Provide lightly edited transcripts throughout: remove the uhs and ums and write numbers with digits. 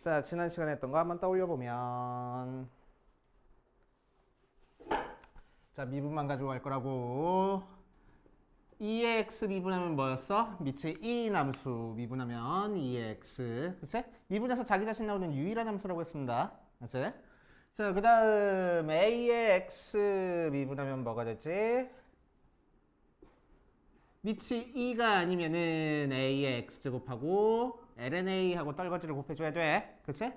자, 지난 시간에 했던 거 한번 떠올려 보면, 자, 미분만 가지고 갈 거라고. 2의 x 미분하면 뭐였어? 밑에 2 함수 미분하면 2의 x, 그치? 미분해서 자기 자신 나오는 유일한 함수라고 했습니다. 그치? 자, 그 다음 a의 x 미분하면 뭐가 되지? 밑이 2가 아니면은 a의 x제곱하고 lnA하고 떨거지를 곱해줘야 돼. 그치?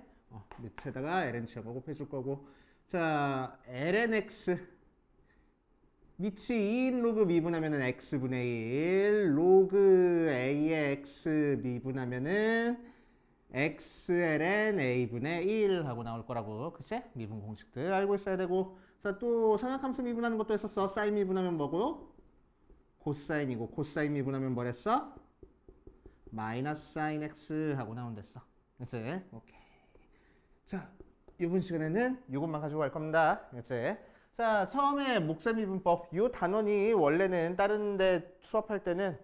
밑에다가 ln축을 곱해줄 거고. 자, lnx 밑이 2인 로그 미분하면은 x분의 1 로그 a의 x 미분하면은 xln a분의 1 하고 나올 거라고. 그치? 미분 공식들 알고 있어야 되고. 자, 또 삼각함수 미분하는 것도 했었어. 사인 미분하면 뭐고? 코사인이고, 코사인 미분하면 뭐랬어? 마이너스 사인 x 하고 나온댔어. 그치? 오케이. 자, 이번 시간에는 이것만 가지고 갈 겁니다. 그치? 자, 처음에 목셈 미분법. 이 단원이 원래는 다른 데 수업할 때는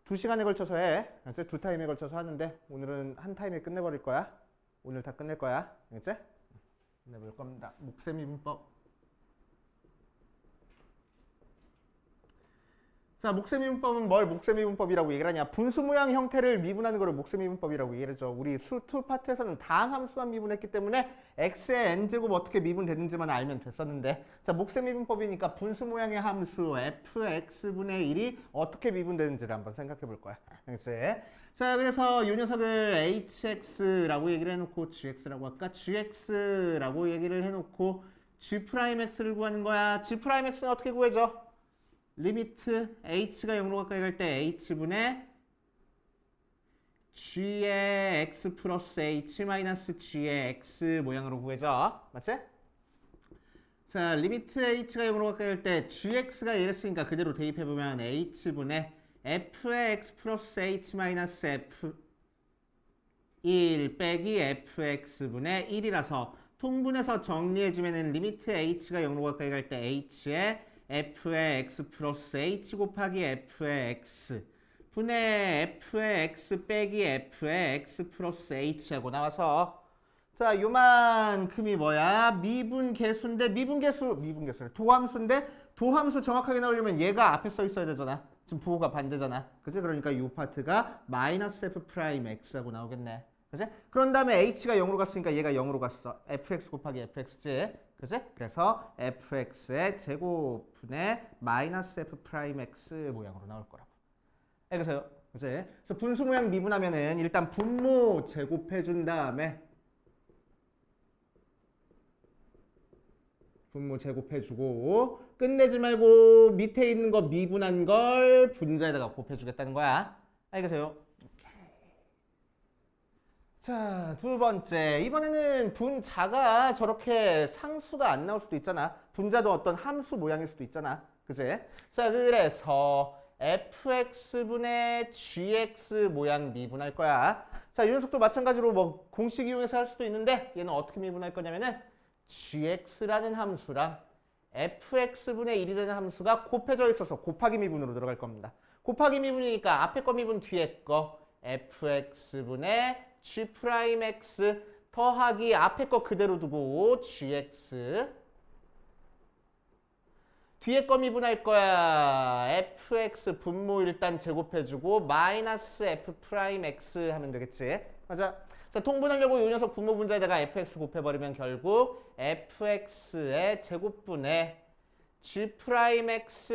2시간에 걸쳐서 해. 그치? 2타임에 걸쳐서 하는데 오늘은 한 타임에 끝내버릴 거야. 오늘 다 끝낼 거야. 그치? 끝내볼 겁니다. 목셈 미분법. 자, 목셈 미분법은 뭘 목셈 미분법이라고 얘기를 하냐? 분수 모양 형태를 미분하는 거를 목셈 미분법이라고 얘기를 하죠. 우리 수2 파트에서는 다항 함수만 미분했기 때문에 x의 n제곱 어떻게 미분되는지만 알면 됐었는데, 자, 목셈 미분법이니까 분수 모양의 함수 fx분의 1이 어떻게 미분되는지를 한번 생각해 볼 거야. 그치? 자, 그래서 이 녀석을 hx라고 얘기를 해놓고 gx라고 할까? gx라고 얘기를 해놓고 g'x를 구하는 거야. g'x는 어떻게 구해져? 리미트 h가 0으로 가까이 갈 때 h분의 g의 x 플러스 h 마이너스 g의 x 모양으로 구해져. 맞지? 자, 리미트 h가 0으로 가까이 갈 때 gx가 이랬으니까 그대로 대입해보면 h분의 f의 x 플러스 h 마이너스 f 1 빼기 fx분의 1이라서 통분해서 정리해주면은 리미트 h가 0으로 가까이 갈 때 h의 f의 x 플러스 h 곱하기 f의 x 분의 f의 x 빼기 f의 x 플러스 h하고 나와서, 자, 요만큼이 뭐야? 미분계수인데, 미분계수래. 도함수인데, 도함수 정확하게 나오려면 얘가 앞에 써 있어야 되잖아. 지금 부호가 반대잖아. 그치? 그러니까 이 파트가 마이너스 f 프라임 x하고 나오겠네. 그치? 그런 다음에 h가 0으로 갔으니까 얘가 0으로 갔어. fx 곱하기 fx지. 그치? 그래서 fx의 제곱분의 마이너스 f 프라임 x 모양으로 나올 거라고. 알겠어요? 그치? 그래서 분수 모양 미분하면은 일단 분모 제곱해 준 다음에 분모 제곱해주고, 끝내지 말고 밑에 있는 거 미분한 걸 분자에다가 곱해주겠다는 거야. 알겠어요? 자, 두 번째. 이번에는 분자가 저렇게 상수가 안 나올 수도 있잖아. 분자도 어떤 함수 모양일 수도 있잖아. 그치? 자, 그래서 fx분의 gx 모양 미분할 거야. 자, 이 녀석도 마찬가지로 뭐 공식 이용해서 할 수도 있는데, 얘는 어떻게 미분할 거냐면은 gx라는 함수랑 fx분의 1이라는 함수가 곱해져 있어서 곱하기 미분으로 들어갈 겁니다. 곱하기 미분이니까 앞에 거 미분 뒤에 거 fx분의 g'x 더하기 앞에 거 그대로 두고 gx 뒤에 거 미분할 거야. fx 분모 일단 제곱해주고 마이너스 f'x 하면 되겠지. 맞아. 자, 통분하려고 이 녀석 분모 분자에다가 fx 곱해버리면 결국 fx의 제곱분의 g'x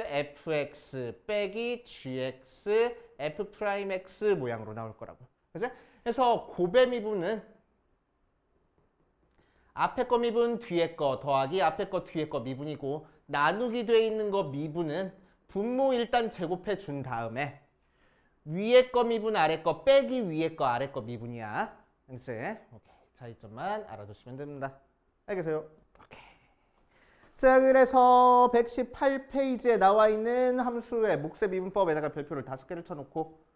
fx 빼기 gx f'x 모양으로 나올 거라고. 그치? 그래서 곱의 미분은 앞에 거 미분 뒤에 거 더하기 앞에 거 뒤에 거 미분이고, 나누기 돼 있는 거 미분은 분모 일단 제곱해 준 다음에 위에 거 미분 아래 거 빼기 위에 거 아래 거 미분이야. 알겠지? 오케이. 차이점만 알아두시면 됩니다. 알겠어요? 오케이. 자, 그래서 118페이지에 나와 있는 함수의 목셈 미분법에다가 별표를 5개를 쳐놓고,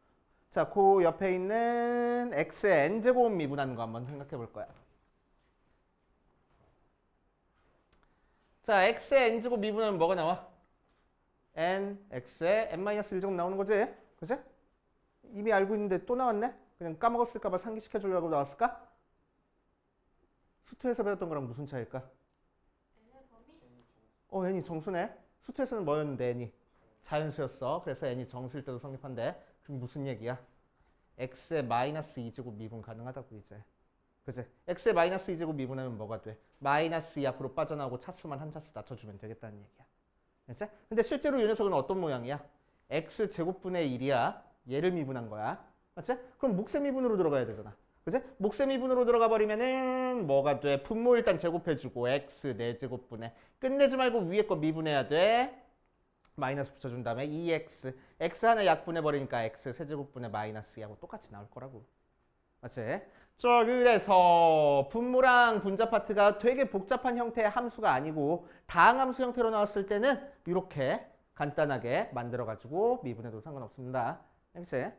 자, 그 옆에 있는 x의 n제곱 미분하는 거 한번 생각해 볼 거야. 자, x의 n제곱 미분하면 뭐가 나와? n, x의 n-1제곱 나오는 거지? 그치? 이미 알고 있는데 또 나왔네? 그냥 까먹었을까봐 상기시켜주려고 나왔을까? 수투에서 배웠던 거랑 무슨 차이일까? n이 정수네. 수투에서는 뭐였는데 n이? 자연수였어. 그래서 n이 정수일 때도 성립한대. 그럼 무슨 얘기야? x의 마이너스 2제곱 미분 가능하다고 이제. 그치? x의 마이너스 2제곱 미분하면 뭐가 돼? 마이너스 2 앞으로 빠져나오고 차수만 한 차수 낮춰주면 되겠다는 얘기야. 그치? 근데 실제로 이 녀석은 어떤 모양이야? x제곱분의 1이야. 얘를 미분한 거야. 맞지? 그럼 몫의 미분으로 들어가야 되잖아. 그치? 몫의 미분으로 들어가 버리면은 뭐가 돼? 분모 일단 제곱해주고 x 4제곱분의 끝내지 말고 위에 거 미분해야 돼. 마이너스 붙여준 다음에 2x x 하나 약분해버리니까 x 세제곱분의 마이너스 2하고 똑같이 나올 거라고. 맞지? 자, 그래서 분모랑 분자 파트가 되게 복잡한 형태의 함수가 아니고 다항함수 형태로 나왔을 때는 이렇게 간단하게 만들어가지고 미분해도 상관없습니다. 알겠지?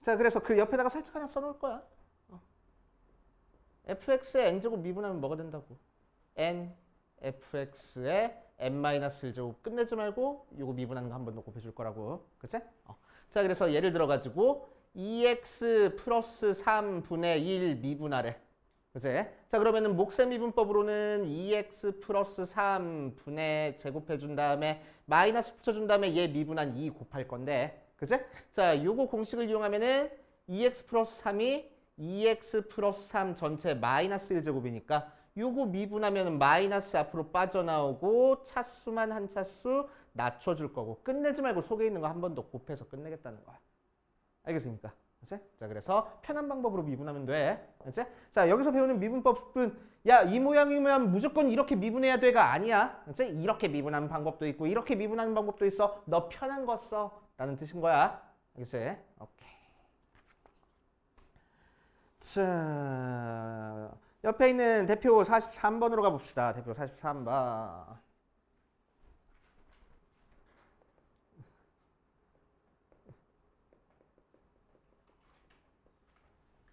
자, 그래서 그 옆에다가 살짝 하나 써놓을 거야. fx의 n제곱 미분하면 뭐가 된다고? n fx의 n-1제곱 끝내지 말고 요거 미분하는 거 한 번 더 곱해줄 거라고. 그치? 자, 그래서 예를 들어가지고 2x 플러스 3분의 1 미분하래. 그치? 자, 그러면은 몫의 미분법으로는 2x 플러스 3분의 제곱해준 다음에 마이너스 붙여준 다음에 얘 미분한 2 곱할 건데. 그치? 자, 요거 공식을 이용하면은 2x 플러스 3이 2x 플러스 3 전체 마이너스 1제곱이니까 요거 미분하면 마이너스 앞으로 빠져나오고 차수만 한 차수 낮춰줄 거고 끝내지 말고 속에 있는 거 한 번 더 곱해서 끝내겠다는 거야. 알겠습니까? 그치? 자, 그래서 편한 방법으로 미분하면 돼. 그치? 자, 여기서 배우는 미분법은 야, 이 모양이면 무조건 이렇게 미분해야 돼가 아니야. 그치? 이렇게 미분하는 방법도 있고 이렇게 미분하는 방법도 있어. 너 편한 거 써. 라는 뜻인 거야. 알겠지? 오케이. 자, 옆에 있는 대표 43번으로 가봅시다. 대표 43번.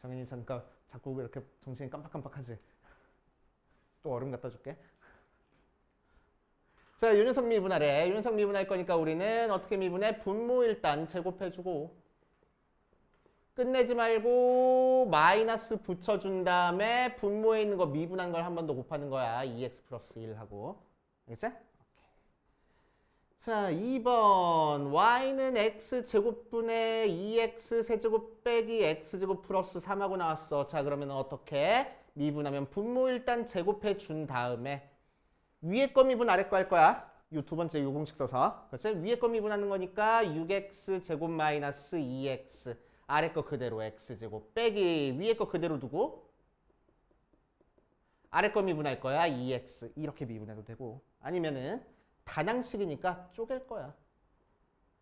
정현이 잠깐 자꾸 이렇게 정신이 깜빡깜빡하지. 또 얼음 갖다 줄게. 자, 윤현석 미분하래. 윤현석 미분할 거니까 우리는 어떻게 미분해? 분모 일단 제곱해주고 끝내지 말고 마이너스 붙여준 다음에 분모에 있는 거 미분한 걸 한 번 더 곱하는 거야. 2x 플러스 1 하고. 알겠지? 자, 2번 y는 x제곱분의 2x 세제곱 빼기 x제곱 플러스 3하고 나왔어. 자, 그러면 어떻게? 미분하면 분모 일단 제곱해 준 다음에 위에 거 미분 아래 거 할 거야. 요 두 번째 요 공식 써서. 그렇지? 위에 거 미분하는 거니까 6x 제곱 마이너스 2x 아래 거 그대로 x제곱 빼기 위에 거 그대로 두고 아래 거 미분할 거야. 2x 이렇게 미분해도 되고 아니면은 단항식이니까 쪼갤 거야.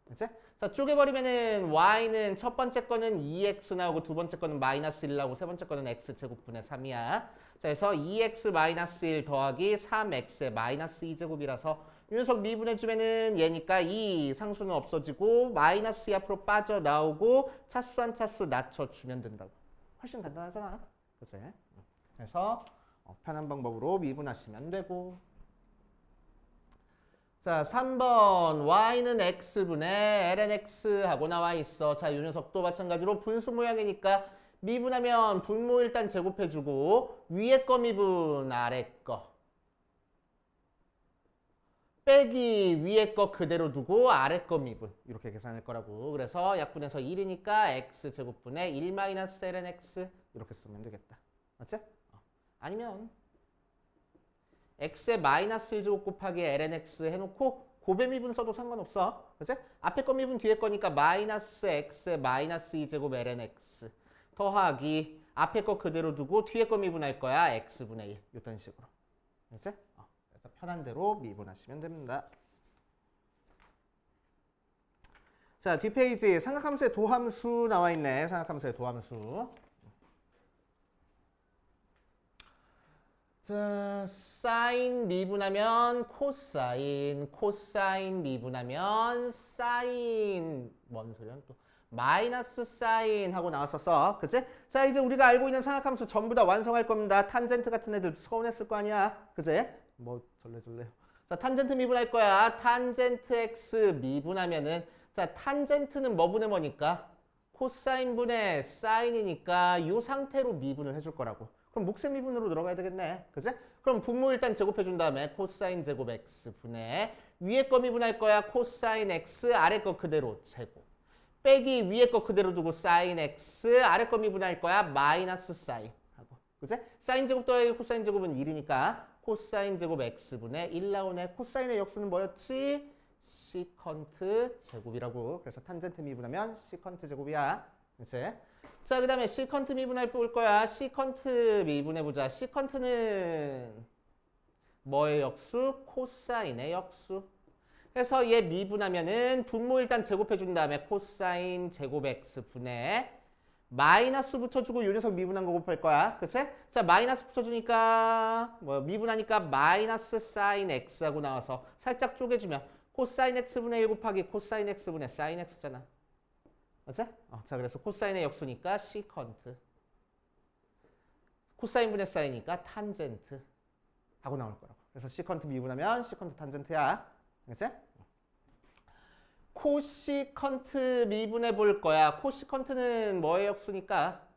그치? 자, 쪼개버리면은 y는 첫 번째 거는 2x 나오고 두 번째 거는 마이너스 1 나오고 세 번째 거는 x제곱분의 3이야. 자, 그래서 2x 마이너스 1 더하기 3x의 마이너스 2제곱이라서 이 녀석 미분해주면은 얘니까 이 상수는 없어지고 마이너스 2 앞으로 빠져나오고 차수 한 차수 낮춰주면 된다고. 훨씬 간단하잖아. 그치? 그래서 편한 방법으로 미분하시면 되고 자, 3번 y는 x분의 lnx 하고 나와 있어. 자, 이 녀석도 마찬가지로 분수 모양이니까 미분하면 분모 일단 제곱해주고 위에 거 미분 아래 거 빼기 위에 거 그대로 두고 아래 거 미분 이렇게 계산할 거라고. 그래서 약분해서 1이니까 x제곱분의 1 마이너스 lnx 이렇게 쓰면 되겠다. 맞지? 아니면 x의 마이너스 1제곱 곱하기 lnx 해놓고 곱의 미분 써도 상관없어. 그치? 앞에 거 미분 뒤에 거니까 마이너스 x의 마이너스 2제곱 lnx 더하기 앞에 거 그대로 두고 뒤에 거 미분할 거야. x분의 1 이런 식으로. 그치? 그래서 편한 대로 미분하시면 됩니다. 자, 뒷페이지 삼각함수의 도함수 나와 있네. 삼각함수의 도함수. 자, 사인 미분하면 코사인, 코사인 미분하면 사인, 뭔 소리야 또 마이너스 사인 하고 나왔었어. 그치? 자, 이제 우리가 알고 있는 삼각함수 전부 다 완성할 겁니다. 탄젠트 같은 애들 서운했을 거 아니야. 그치? 뭐 절레절레. 자, 탄젠트 미분할 거야. 탄젠트 x 미분하면은 자, 탄젠트는 뭐 분의 뭐니까? 코사인분의 사인이니까 이 상태로 미분을 해줄 거라고. 그럼 몫의 미분으로 들어가야 되겠네. 그치? 그럼 분모 일단 제곱해 준 다음에 코사인 제곱 x 분의 위에 거 미분할 거야. 코사인 x 아래 거 그대로 제곱. 빼기 위에 거 그대로 두고 사인 x 아래 거 미분할 거야. 마이너스 사인 하고. 그치? 사인 제곱 더하기 코사인 제곱은 1이니까 코사인 제곱 x분의 1 나오네. 코사인의 역수는 뭐였지? 시컨트 제곱이라고. 그래서 탄젠트 미분하면 시컨트 제곱이야. 그치? 자, 그 다음에 시컨트 미분할 볼 거야. 시컨트 미분해보자. 시컨트는 뭐의 역수? 코사인의 역수. 그래서 얘 미분하면은 분모 일단 제곱해준 다음에 코사인 제곱 x 분의 마이너스 붙여주고 요 녀석 미분한 거 곱할 거야. 그치? 자, 마이너스 붙여주니까 미분하니까 마이너스 사인 x하고 나와서 살짝 쪼개주면 코사인 x분의 1 곱하기 코사인 x분의 사인 x잖아. 맞지? 자, 그래서 코사인의 역수니까 시컨트. 코사인분의 사인이니까 탄젠트 하고 나올 거라고. 그래서 시컨트 미분하면 시컨트 탄젠트야. 알겠지? 코시컨트 미분해 볼 거야. 코시컨트는 뭐의 역수니까?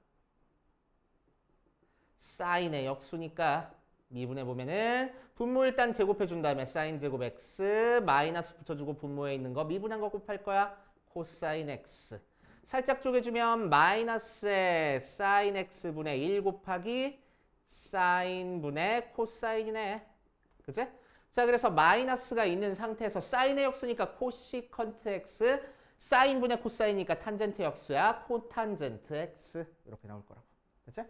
사인의 역수니까 미분해 보면은 분모 일단 제곱해 준 다음에 사인 제곱 x 마이너스 붙여주고 분모에 있는 거 미분한 거 곱할 거야. 코사인 x. 살짝 쪼개주면 마이너스에 사인 x분의 1 곱하기 사인분의 코사인이네. 그치? 자, 그래서 마이너스가 있는 상태에서 사인의 역수니까 코시컨트 x, 사인분의 코사인이니까 탄젠트 역수야. 코탄젠트 x 이렇게 나올 거라고. 그치?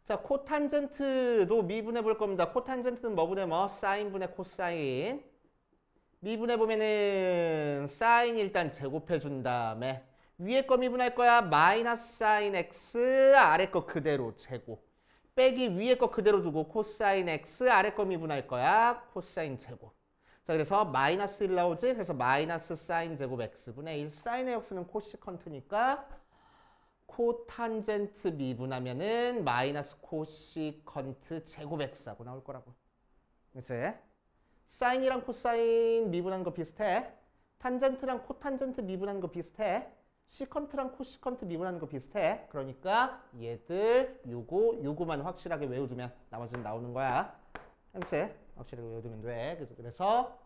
자, 코탄젠트도 미분해 볼 겁니다. 코탄젠트는 뭐분의 뭐? 사인분의 코사인. 미분해 보면은 사인 일단 제곱해 준 다음에 위에 거 미분할 거야. 마이너스 사인 x 아래 거 그대로 제곱. 빼기 위에 거 그대로 두고 코사인 x 아래 거 미분할 거야. 코사인 제곱. 자, 그래서 마이너스 1 나오지? 그래서 마이너스 사인 제곱 x분의 1. 사인의 역수는 코시컨트니까 코탄젠트 미분하면은 마이너스 코시컨트 제곱 x하고 나올 거라고. 그치? 사인이랑 코사인 미분한 거 비슷해. 탄젠트랑 코탄젠트 미분한 거 비슷해. 시컨트랑 코시컨트 미분하는 거 비슷해. 그러니까 얘들 요거만 확실하게 외워두면 나머지는 나오는 거야. 그치? 확실하게 외워두면 돼. 그래서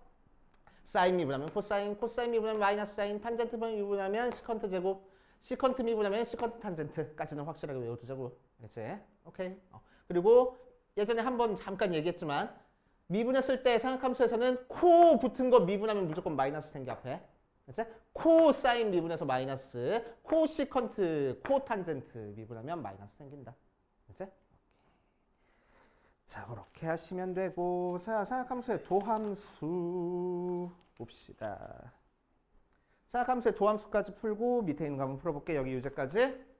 사인 미분하면 코사인, 코사인 미분하면 마이너스 사인, 탄젠트 미분하면 시컨트 제곱, 시컨트 미분하면 시컨트 탄젠트까지는 확실하게 외워두자고. 그치? 오케이. 그리고 예전에 한번 잠깐 얘기했지만 미분했을 때 생각함수에서는 코 붙은 거 미분하면 무조건 마이너스 생겨 앞에. 그치? 코사인 미분해서 마이너스, 코시컨트, 코탄젠트 미분하면 마이너스 생긴다. 그치? 자, 그렇게 하시면 되고. 자, 생각함수의 도함수 봅시다. 생각함수의 도함수까지 풀고 밑에 있는 거 한번 풀어볼게. 여기 유제까지.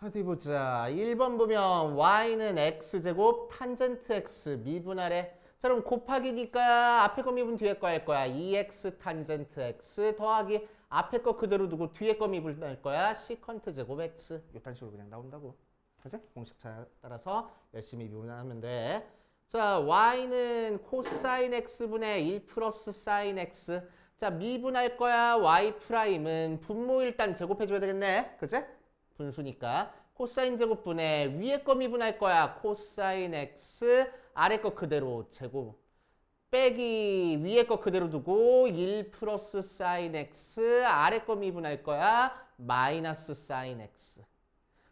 어디 보자. 1번 보면 y는 x제곱 탄젠트 x 미분하래. 자, 그럼 곱하기니까 앞에 거 미분 뒤에 거 할 거야. 2x 탄젠트 x 더하기 앞에 거 그대로 두고 뒤에 거 미분할 거야. 시컨트 제곱 x. 이딴 식으로 그냥 나온다고. 그치? 공식 따라서 열심히 미분하면 돼. 자, y는 코사인 x분의 1 플러스 사인 x. 자, 미분할 거야. y 프라임은 분모 일단 제곱해줘야 되겠네. 그치? 분수니까 코사인 제곱분의 위에 거 미분할 거야. 코사인 x 아래 거 그대로 제곱 빼기 위에 거 그대로 두고 1 플러스 사인 x 아래 거 미분할 거야. 마이너스 사인 x.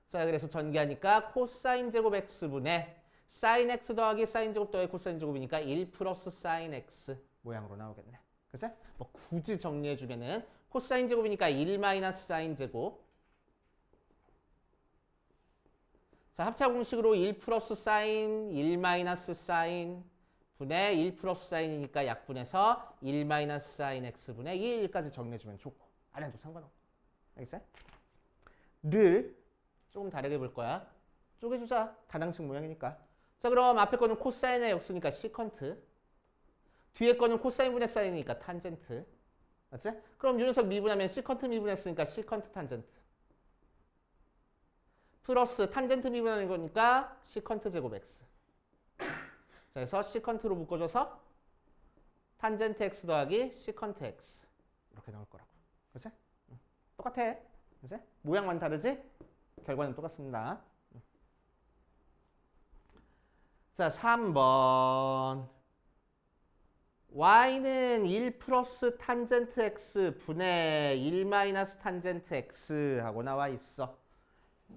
자, 그래서 전개하니까 코사인 제곱 x분의 사인 x 더하기 사인 제곱 더하기 코사인 제곱이니까 1 플러스 사인 x 모양으로 나오겠네. 그치? 뭐 굳이 정리해주면은 코사인 제곱이니까 1 마이너스 사인 제곱. 자, 합차 공식으로 1 플러스 사인, 1 마이너스 사인 분의 1 플러스 사인이니까 약분해서 1 마이너스 사인 x분의 1까지 정리해주면 좋고 안 해도 상관없고. 알겠어요? 를 조금 다르게 볼 거야. 쪼개주자. 다당식 모양이니까. 자, 그럼 앞에 거는 코사인의 역수니까 시컨트. 뒤에 거는 코사인분의 사인이니까 탄젠트. 맞지? 그럼 이 녀석 미분하면 시컨트 미분했으니까 시컨트 탄젠트. 플러스 탄젠트 미분하는 거니까 시컨트 제곱 x. 자, 그래서 시컨트로 묶어줘서 탄젠트 x 더하기 시컨트 x 이렇게 나올 거라고. 그치? 똑같아. 그치? 모양만 다르지? 결과는 똑같습니다. 자, 3번. y는 1 플러스 탄젠트 x 분의 1 마이너스 탄젠트 x 하고 나와 있어.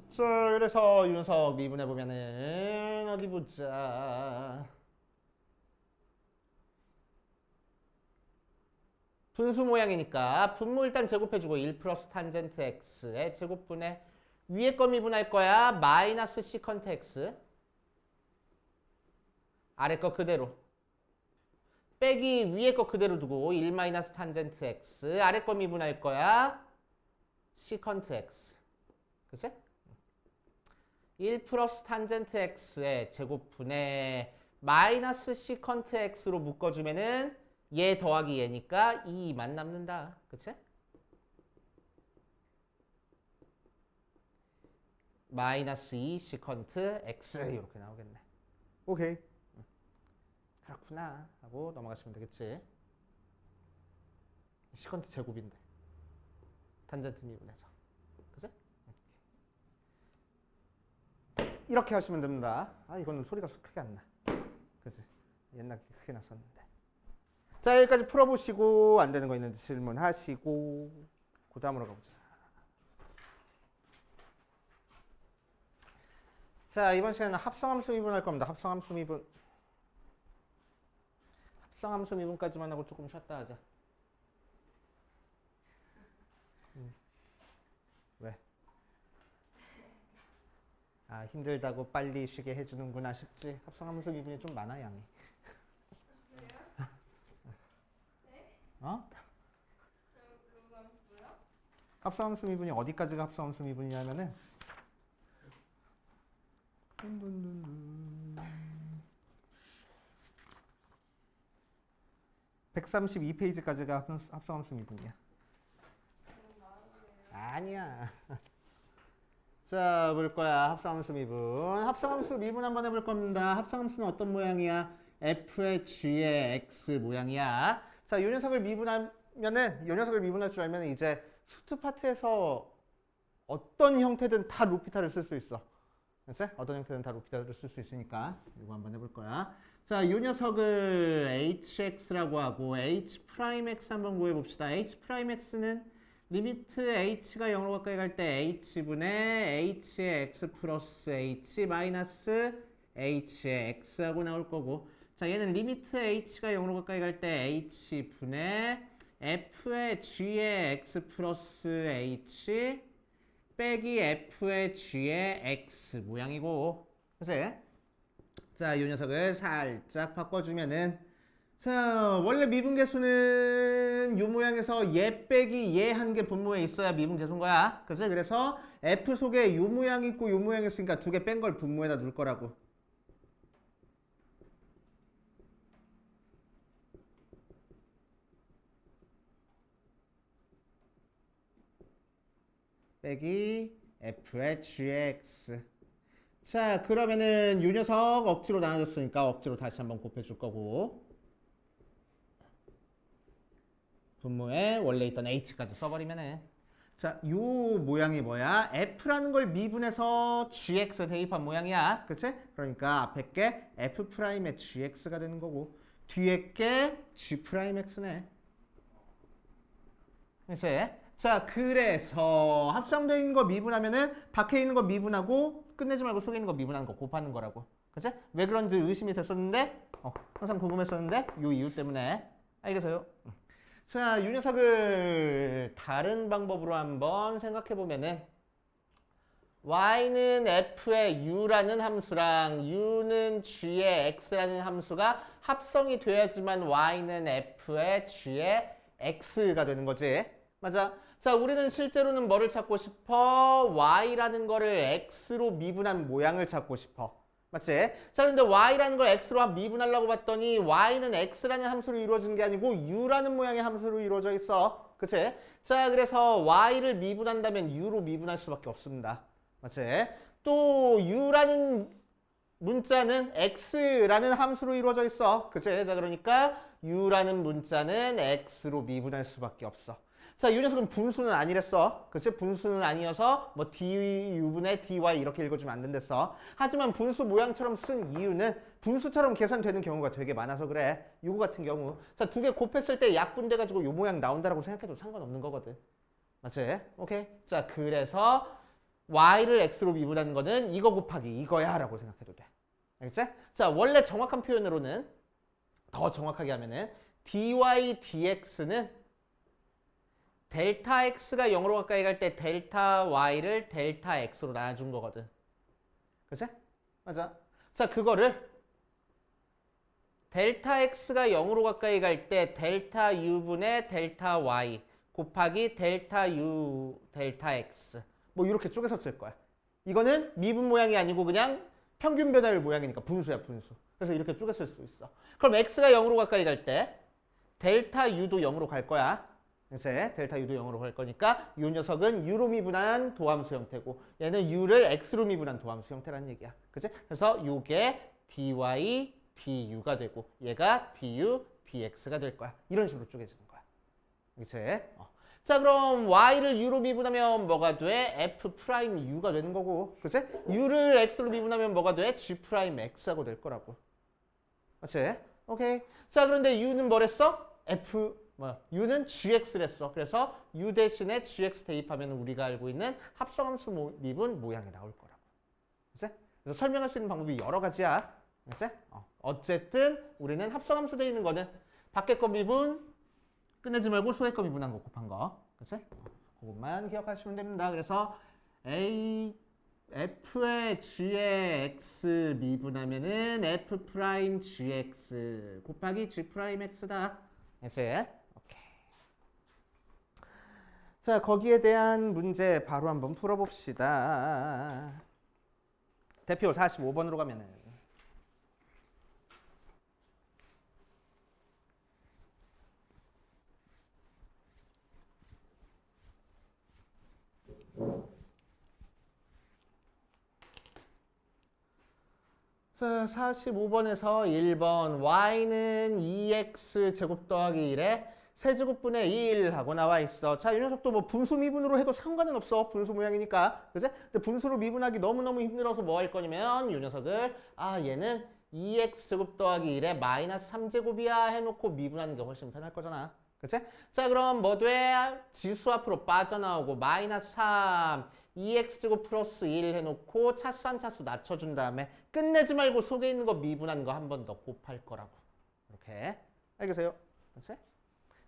자, 그래서 윤석 미분해 보면은 어디 보자. 분수 모양이니까 분모 일단 제곱해주고 1 플러스 탄젠트 x의 제곱분의 위에 거 미분할 거야. 마이너스 시컨트 x. 아래 거 그대로. 빼기 위에 거 그대로 두고 1 마이너스 탄젠트 x. 아래 거 미분할 거야. 시컨트 x. 그치? 1 플러스 탄젠트 x의 제곱분의 마이너스 시컨트 x로 묶어주면은 얘 더하기 얘니까 2만 남는다. 그치? 마이너스 2 시컨트 x 이렇게 나오겠네. 오케이. 그렇구나 하고 넘어가시면 되겠지. 시컨트 제곱인데 탄젠트 미분해서. 그치? 이렇게 하시면 됩니다. 아, 이거는 소리가 크게 안 나. 그치? 옛날에 크게 났었는데. 자, 여기까지 풀어보시고 안 되는 거 있는지 질문하시고 그 다음으로 가보자. 자, 이번 시간에는 합성함수 미분 할 겁니다. 합성함수 미분. 합성함수 미분까지만 하고 조금 쉬었다 하자. 왜? 아, 힘들다고 빨리 쉬게 해주는구나 싶지. 합성함수 미분이 좀 많아, 양이. 어? 합성함수 미분이 어디까지가 합성함수 미분이냐면은 132페이지까지가 합성함수 미분이야. 아니야. 자, 볼 거야. 합성함수 미분. 합성함수 미분 한번 해볼 겁니다. 합성함수는 어떤 모양이야? f의 g의 x 모양이야. 자, 요 녀석을 미분하면은, 요 녀석을 미분할 줄 알면 이제 수트 파트에서 어떤 형태든 다 로피타를 쓸 수 있어. 그치? 어떤 형태든 다 로피타를 쓸 수 있으니까 이거 한번 해볼 거야. 자, 요 녀석을 hx라고 하고 h'x 한번 구해봅시다. h'x는 리미트 h가 0으로 가까이 갈 때 h분의 h의 x 플러스 h 마이너스 h의 x하고 나올 거고, 자, 얘는 리미트 h가 0으로 가까이 갈 때 h분의 f의 g의 x 플러스 h 빼기 f의 g의 x 모양이고, 그치? 자, 이 녀석을 살짝 바꿔주면은, 자, 원래 미분계수는 이 모양에서 얘 빼기 얘 한 개 분모에 있어야 미분계수인 거야. 그치? 그래서 f 속에 이 모양 있고 이 모양 있으니까 두 개 뺀 걸 분모에다 넣을 거라고. 빼기 f의 gx. 자, 그러면은 이 녀석 억지로 나눠줬으니까 억지로 다시 한번 곱해줄 거고, 분모에 원래 있던 h까지 써버리면은, 자, 요 모양이 뭐야? f라는 걸 미분해서 gx 대입한 모양이야. 그치? 그러니까 앞에 게 f'의 gx가 되는 거고 뒤에 게 g'x네. 그치? 자, 그래서 합성되어 있는 거 미분하면은 밖에 있는 거 미분하고 끝내지 말고 속에 있는 거 미분하는 거 곱하는 거라고. 그치? 왜 그런지 의심이 됐었는데, 항상 궁금했었는데 요 이유 때문에 알겠어요? 자, 이 녀석을 다른 방법으로 한번 생각해 보면은 y는 f의 u라는 함수랑 u는 g의 x라는 함수가 합성이 돼야지만 y는 f의 g의 x가 되는 거지. 맞아. 자, 우리는 실제로는 뭐를 찾고 싶어? y라는 거를 x로 미분한 모양을 찾고 싶어. 맞지? 자, 그런데 y라는 걸 x로 미분하려고 봤더니 y는 x라는 함수로 이루어진 게 아니고 u라는 모양의 함수로 이루어져 있어. 그치? 자, 그래서 y를 미분한다면 u로 미분할 수밖에 없습니다. 맞지? 또 u라는 문자는 x라는 함수로 이루어져 있어. 그치? 자, 그러니까 u라는 문자는 x로 미분할 수밖에 없어. 자, 이 녀석은 분수는 아니랬어. 그치? 분수는 아니어서 뭐 du분의 dy 이렇게 읽어주면 안 된댔어. 하지만 분수 모양처럼 쓴 이유는 분수처럼 계산되는 경우가 되게 많아서 그래. 요거 같은 경우. 자, 두 개 곱했을 때 약분돼가지고 요 모양 나온다라고 생각해도 상관없는 거거든. 맞지? 오케이? 자, 그래서 y를 x로 미분하는 거는 이거 곱하기 이거야 라고 생각해도 돼. 알겠지? 자, 원래 정확한 표현으로는 더 정확하게 하면은 dy dx는 델타 x가 0으로 가까이 갈 때 델타 y를 델타 x로 나눠준 거거든. 그치? 맞아. 자, 그거를 델타 x가 0으로 가까이 갈 때 델타 u분의 델타 y 곱하기 델타 u 델타 x 뭐 이렇게 쪼개서 쓸 거야. 이거는 미분 모양이 아니고 그냥 평균 변화율 모양이니까 분수야, 분수. 그래서 이렇게 쪼개 쓸 수 있어. 그럼 x가 0으로 가까이 갈 때 델타 u도 0으로 갈 거야. 이제 델타 u도 0으로 갈 거니까 이 녀석은 u로 미분한 도함수 형태고 얘는 u를 x로 미분한 도함수 형태라는 얘기야. 그치? 그래서 요게 dy du가 되고 얘가 du dx가 될 거야. 이런 식으로 쪼개지는 거야. 그치? 자, 그럼 y를 u로 미분하면 뭐가 돼? f'u가 되는 거고. 그치? u를 x로 미분하면 뭐가 돼? g'x하고 될 거라고. 그치? 오케이. 자, 그런데 u는 뭐랬어? u는 gx랬어. 그래서 u 대신에 gx 대입하면 우리가 알고 있는 합성함수 미분 모양이 나올 거라고. 그치? 그래서 설명할 수 있는 방법이 여러 가지야. 그치? 어쨌든 우리는 합성함수 되어 있는 거는 밖에 거 미분 끝내지 말고 소의 거 미분한 거 곱한 거. 그치? 그것만 기억하시면 됩니다. 그래서 f의 g의 x 미분하면은 f 프라임 gx 곱하기 g 프라임 x다. 그치? 오케이. 자, 거기에 대한 문제 바로 한번 풀어봅시다. 대표 45번으로 가면은 자, 45번에서 1번 y는 2x 제곱 더하기 1에 세제곱분의 1 하고 나와 있어. 자, 이 녀석도 뭐 분수 미분으로 해도 상관은 없어. 분수 모양이니까. 그치? 근데 분수로 미분하기 너무너무 힘들어서 뭐 할 거냐면 이 녀석을 얘는 2x 제곱 더하기 1에 마이너스 3제곱이야 해놓고 미분하는 게 훨씬 편할 거잖아. 그치? 자, 그럼 뭐 돼? 지수 앞으로 빠져나오고 마이너스 3 2x제곱 플러스 1 해놓고 차수 한 차수 낮춰준 다음에 끝내지 말고 속에 있는 거 미분하는 거 한 번 더 곱할 거라고. 이렇게. 알겠어요? 그치?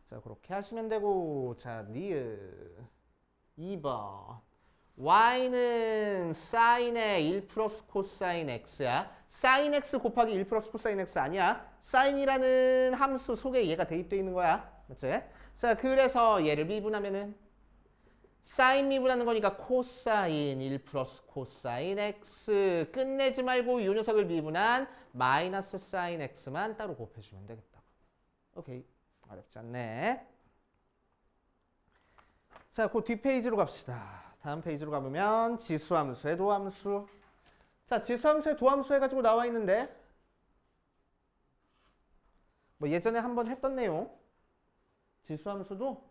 자, 그렇게 하시면 되고. 자, 니은 2번. y는 사인의 1 플러스 코사인 x야. 사인 x 곱하기 1 플러스 코사인 x 아니야. 사인이라는 함수 속에 얘가 대입되어 있는 거야. 맞지? 자, 그래서 얘를 미분하면은 사인 미분하는 거니까 코사인 1 플러스 코사인 x 끝내지 말고 이 녀석을 미분한 마이너스 사인 x만 따로 곱해주면 되겠다고. 오케이. 어렵지 않네. 자, 그 뒷페이지로 갑시다. 다음 페이지로 가보면 지수함수의 도함수. 자, 지수함수의 도함수 해가지고 나와 있는데 뭐 예전에 한번 했던 내용. 지수함수도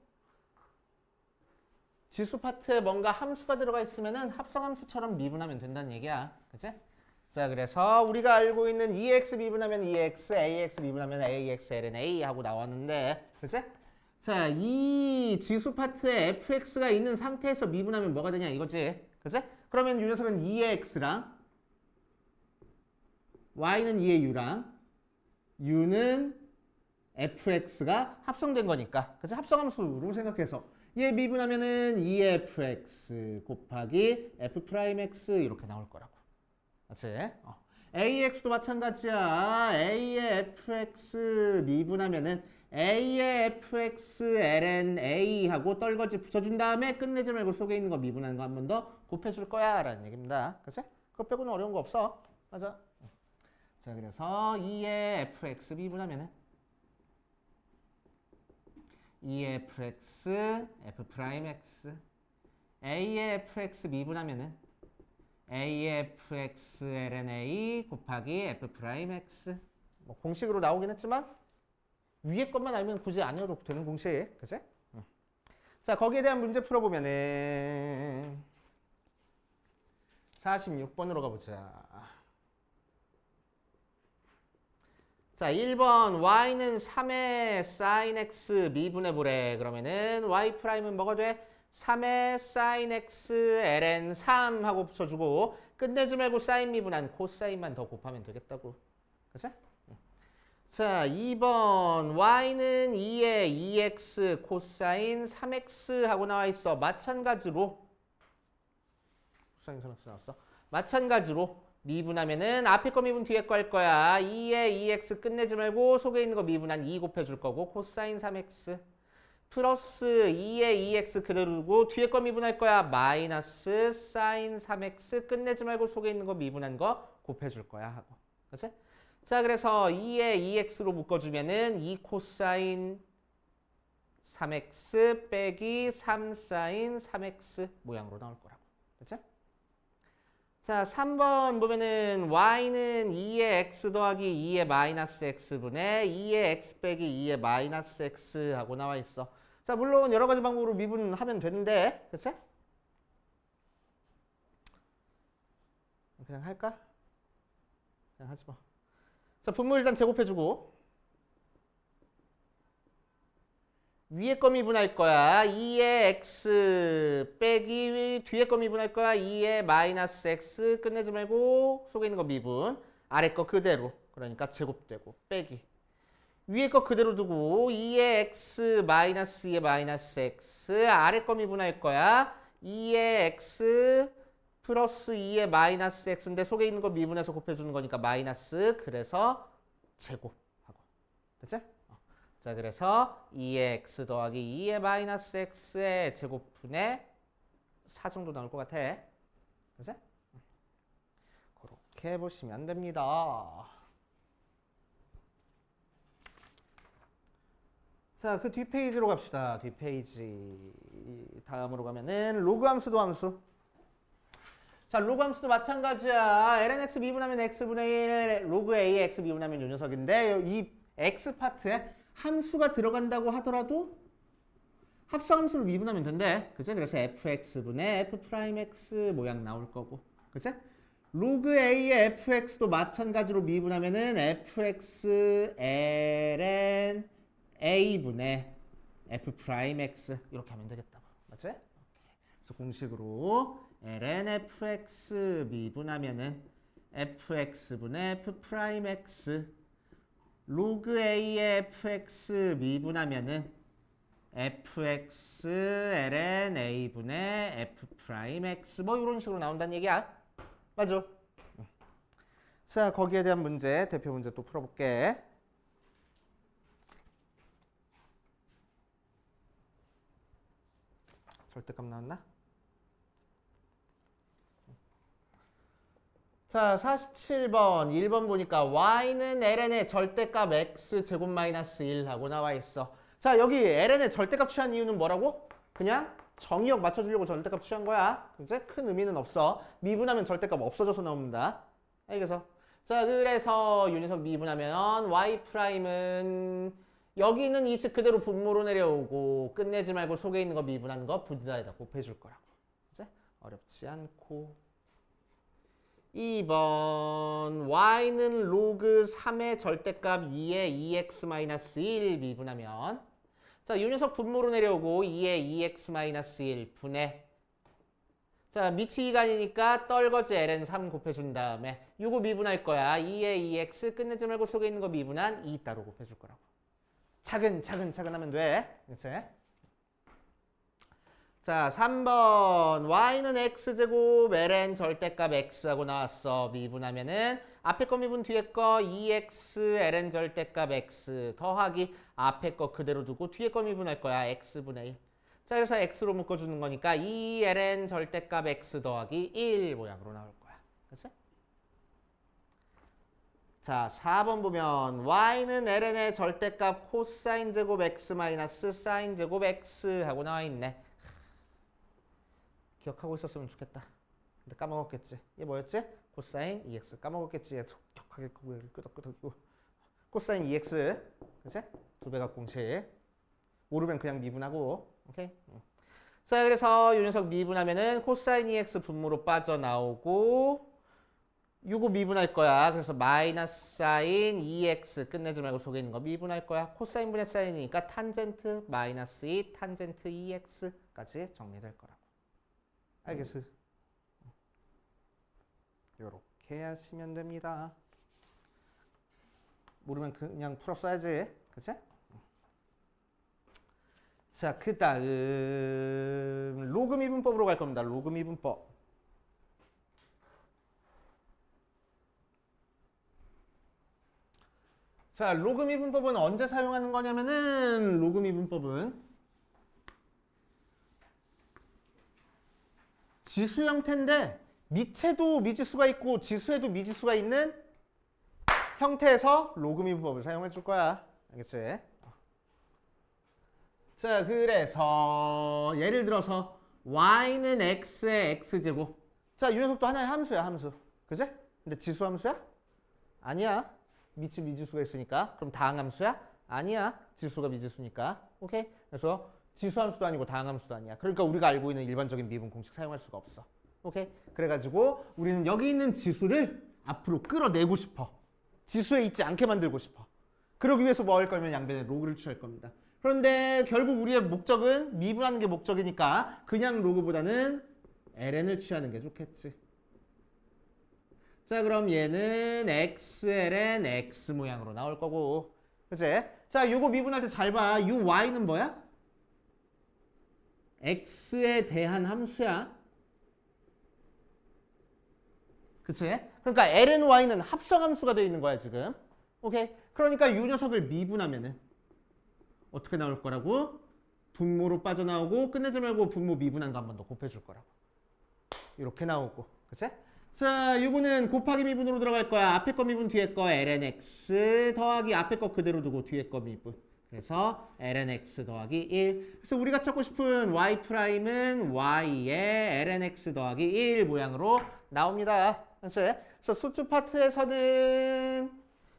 지수 파트에 뭔가 함수가 들어가 있으면은 합성함수처럼 미분하면 된다는 얘기야. 그치? 자, 그래서 우리가 알고 있는 2x 미분하면 2x, ax 미분하면 ax, ln a 하고 나왔는데, 그치? 자, 이 지수 파트에 fx가 있는 상태에서 미분하면 뭐가 되냐 이거지. 그치? 그러면 이 녀석은 2의 x랑 y는 2의 u랑 u는 fx가 합성된 거니까. 그치? 합성함수로 생각해서 얘 미분하면은 2fx 곱하기 f'x 이렇게 나올 거라고. 맞지? ax도 마찬가지야. a의 fx 미분하면은 a의 fx ln a 하고 떨거지 붙여준 다음에 끝내지 말고 속에 있는 거 미분하는 거 한 번 더 곱해줄 거야 라는 얘기입니다. 그치? 그거 빼고는 어려운 거 없어. 맞아. 자, 그래서 2의 fx 미분하면은 2fx f'x a의 fx 미분하면은 afx ln a 곱하기 f'x 뭐 공식으로 나오긴 했지만 위에 것만 알면 굳이 안 외워도 되는 공식. 그치? 자, 거기에 대한 문제 풀어보면은 46번으로 가보자. 자, 1번 y는 3의 sin x 미분해 보래. 그러면은 y 프라임은 뭐가 돼? 3의 sin x ln 3 하고 붙여주고 끝내지 말고 sin 미분한 코사인만 더 곱하면 되겠다고. 그치? 자, 2번 y는 2의 2x 코사인 3x 하고 나와 있어. 마찬가지로 코사인 3x 나왔어. 마찬가지로 미분하면은 앞에 거 미분 뒤에 거 할 거야. 2의 2x 끝내지 말고 속에 있는 거 미분한 2 곱해줄 거고 코사인 3x 플러스 2의 2x 그대로 두고 뒤에 거 미분할 거야. 마이너스 사인 3x 끝내지 말고 속에 있는 거 미분한 거 곱해줄 거야 하고. 그치? 자, 그래서 2의 2x로 묶어주면은 2 코사인 3x 빼기 3 사인 3x 모양으로 나올 거라고. 그치? 자, 3번 보면은 y는 2의 x 더하기 2의 마이너스 x분의 2의 x 빼기 2의 마이너스 x 하고 나와 있어. 자, 물론 여러 가지 방법으로 미분하면 되는데, 그치? 그냥 할까? 그냥 하지 마. 자, 분모 일단 제곱해주고 위에 거 미분할 거야. 2의 x 빼기 뒤에 거 미분할 거야. 2의 마이너스 x 끝내지 말고 속에 있는 거 미분. 아래 거 그대로. 그러니까 제곱되고 빼기. 위에 거 그대로 두고 2의 x 마이너스 2의 마이너스 x 아래 거 미분할 거야. 2의 x 플러스 2의 마이너스 x인데 속에 있는 거 미분해서 곱해주는 거니까 마이너스 그래서 제곱하고. 됐지? 자, 그래서 2의 x 더하기 2의 마이너스 x의 제곱분의 4 정도 나올 것 같아. 그치? 그렇게 보시면 됩니다. 자, 그 뒷페이지로 갑시다. 뒷페이지. 다음으로 가면은 로그 함수도 함수. 자, 로그 함수도 마찬가지야. lnx 미분하면 x분의 1, 로그 a의 x 미분하면 요 녀석인데 이 x 파트에 함수가 들어간다고 하더라도 합성함수를 미분하면 된대. 그치? 그래서 fx분의 f'x 모양 나올 거고. 그치? 로그 a의 fx도 마찬가지로 미분하면은 fx ln a분의 f'x 이렇게 하면 되겠다. 맞지? 그래서 공식으로 ln fx 미분하면은 fx분의 f'x 로그 a의 fx 미분하면은 fx ln a분의 f'x 뭐 이런 식으로 나온다는 얘기야. 맞아? 자, 거기에 대한 문제, 대표 문제 또 풀어볼게. 절대값 나왔나? 자, 47번 1번 보니까 y는 ln의 절대값 x 제곱 마이너스 1 하고 나와 있어. 자, 여기 ln의 절대값 취한 이유는 뭐라고? 그냥 정의역 맞춰주려고 절대값 취한 거야. 이제 큰 의미는 없어. 미분하면 절대값 없어져서 나옵니다. 알겠어? 자, 그래서 요 녀석 미분하면 y 프라임은 여기 있는 이식 그대로 분모로 내려오고 끝내지 말고 속에 있는 거 미분한 거 분자에다 곱해줄 거라고. 이제 어렵지 않고. 2번 y는 로그 3의 절대값 2의 2x-1 미분하면 자, 이 녀석 분모로 내려오고 2의 2x-1 분의 자, 미치기간이니까 떨거지 ln 3 곱해준 다음에 요거 미분할 거야. 2의 2x 끝내지 말고 속에 있는 거 미분한 2 따로 곱해줄 거라고. 차근차근 하면 돼. 그치? 자, 3번 y는 x제곱 ln 절대값 x하고 나왔어. 미분하면은 앞에 거 미분 뒤에 거 2x ln 절대값 x 더하기 앞에 거 그대로 두고 뒤에 거 미분할 거야. x분의 1. 자, 그래서 x로 묶어주는 거니까 2 ln 절대값 x 더하기 1 모양으로 나올 거야. 그치? 자, 4번 보면 y는 ln의 절대값 코사인 제곱 x 마이너스 사인 제곱 x 하고 나와 있네. 기억하고 있었으면 좋겠다. 근데 까먹었겠지. 이게 뭐였지? 코사인 2x 까먹었겠지. 격하게 끄덕끄덕. 코사인 2x, 그치? 2배각 공식. 모르면 그냥 미분하고, 오케이? 자, 그래서 이 녀석 미분하면은 코사인 2x 분모로 빠져나오고, 요거 미분할 거야. 그래서 마이너스 사인 2x 끝내지 말고 속에 있는 거 미분할 거야. 코사인 분의 사인이니까 탄젠트 마이너스 2 탄젠트 2x까지 정리될 거라고. 알겠어? 요렇게 하시면 됩니다. 모르면 그냥 풀어 써야지. 그치? 자, 그 다음 로그 미분법으로 갈 겁니다. 로그 미분법. 자, 로그 미분법은 언제 사용하는 거냐면은 로그 미분법은 지수 형태인데 미체도 미지수가 있고 지수에도 미지수가 있는 형태에서 로그 미분법을 사용해 줄 거야. 알겠지? 자, 그래서 예를 들어서 y는 x의 x제곱. 자, 이 녀석도 하나의 함수야, 함수. 그지? 근데 지수 함수야? 아니야. 미지수가 있으니까. 그럼 다항함수야? 아니야. 지수가 미지수니까. 오케이? 그래서 지수함수도 아니고 다항함수도 아니야. 그러니까 우리가 알고 있는 일반적인 미분 공식 사용할 수가 없어. 오케이? 그래가지고 우리는 여기 있는 지수를 앞으로 끌어내고 싶어. 지수에 있지 않게 만들고 싶어. 그러기 위해서 뭐 할 거면 양변에 로그를 취할 겁니다. 그런데 결국 우리의 목적은 미분하는 게 목적이니까 그냥 로그보다는 ln을 취하는 게 좋겠지. 자, 그럼 얘는 xln x 모양으로 나올 거고. 그치? 자, 요거 미분할 때 잘 봐. 요 y는 뭐야? x에 대한 함수야. 그치? 그러니까 ln y는 합성함수가 되어 있는 거야, 지금. 오케이? 그러니까 이 녀석을 미분하면은 어떻게 나올 거라고? 분모로 빠져나오고 끝내지 말고 분모 미분한 거 한 번 더 곱해줄 거라고. 이렇게 나오고. 그치? 자, 요거는 곱하기 미분으로 들어갈 거야. 앞에 거 미분, 뒤에 거 ln x 더하기 앞에 거 그대로 두고 뒤에 거 미분. 그래서 ln x 더하기 1. 그래서 우리가 찾고 싶은 y 프라임은 y의 ln x 더하기 1 모양으로 나옵니다. 그래서 수투 파트에서는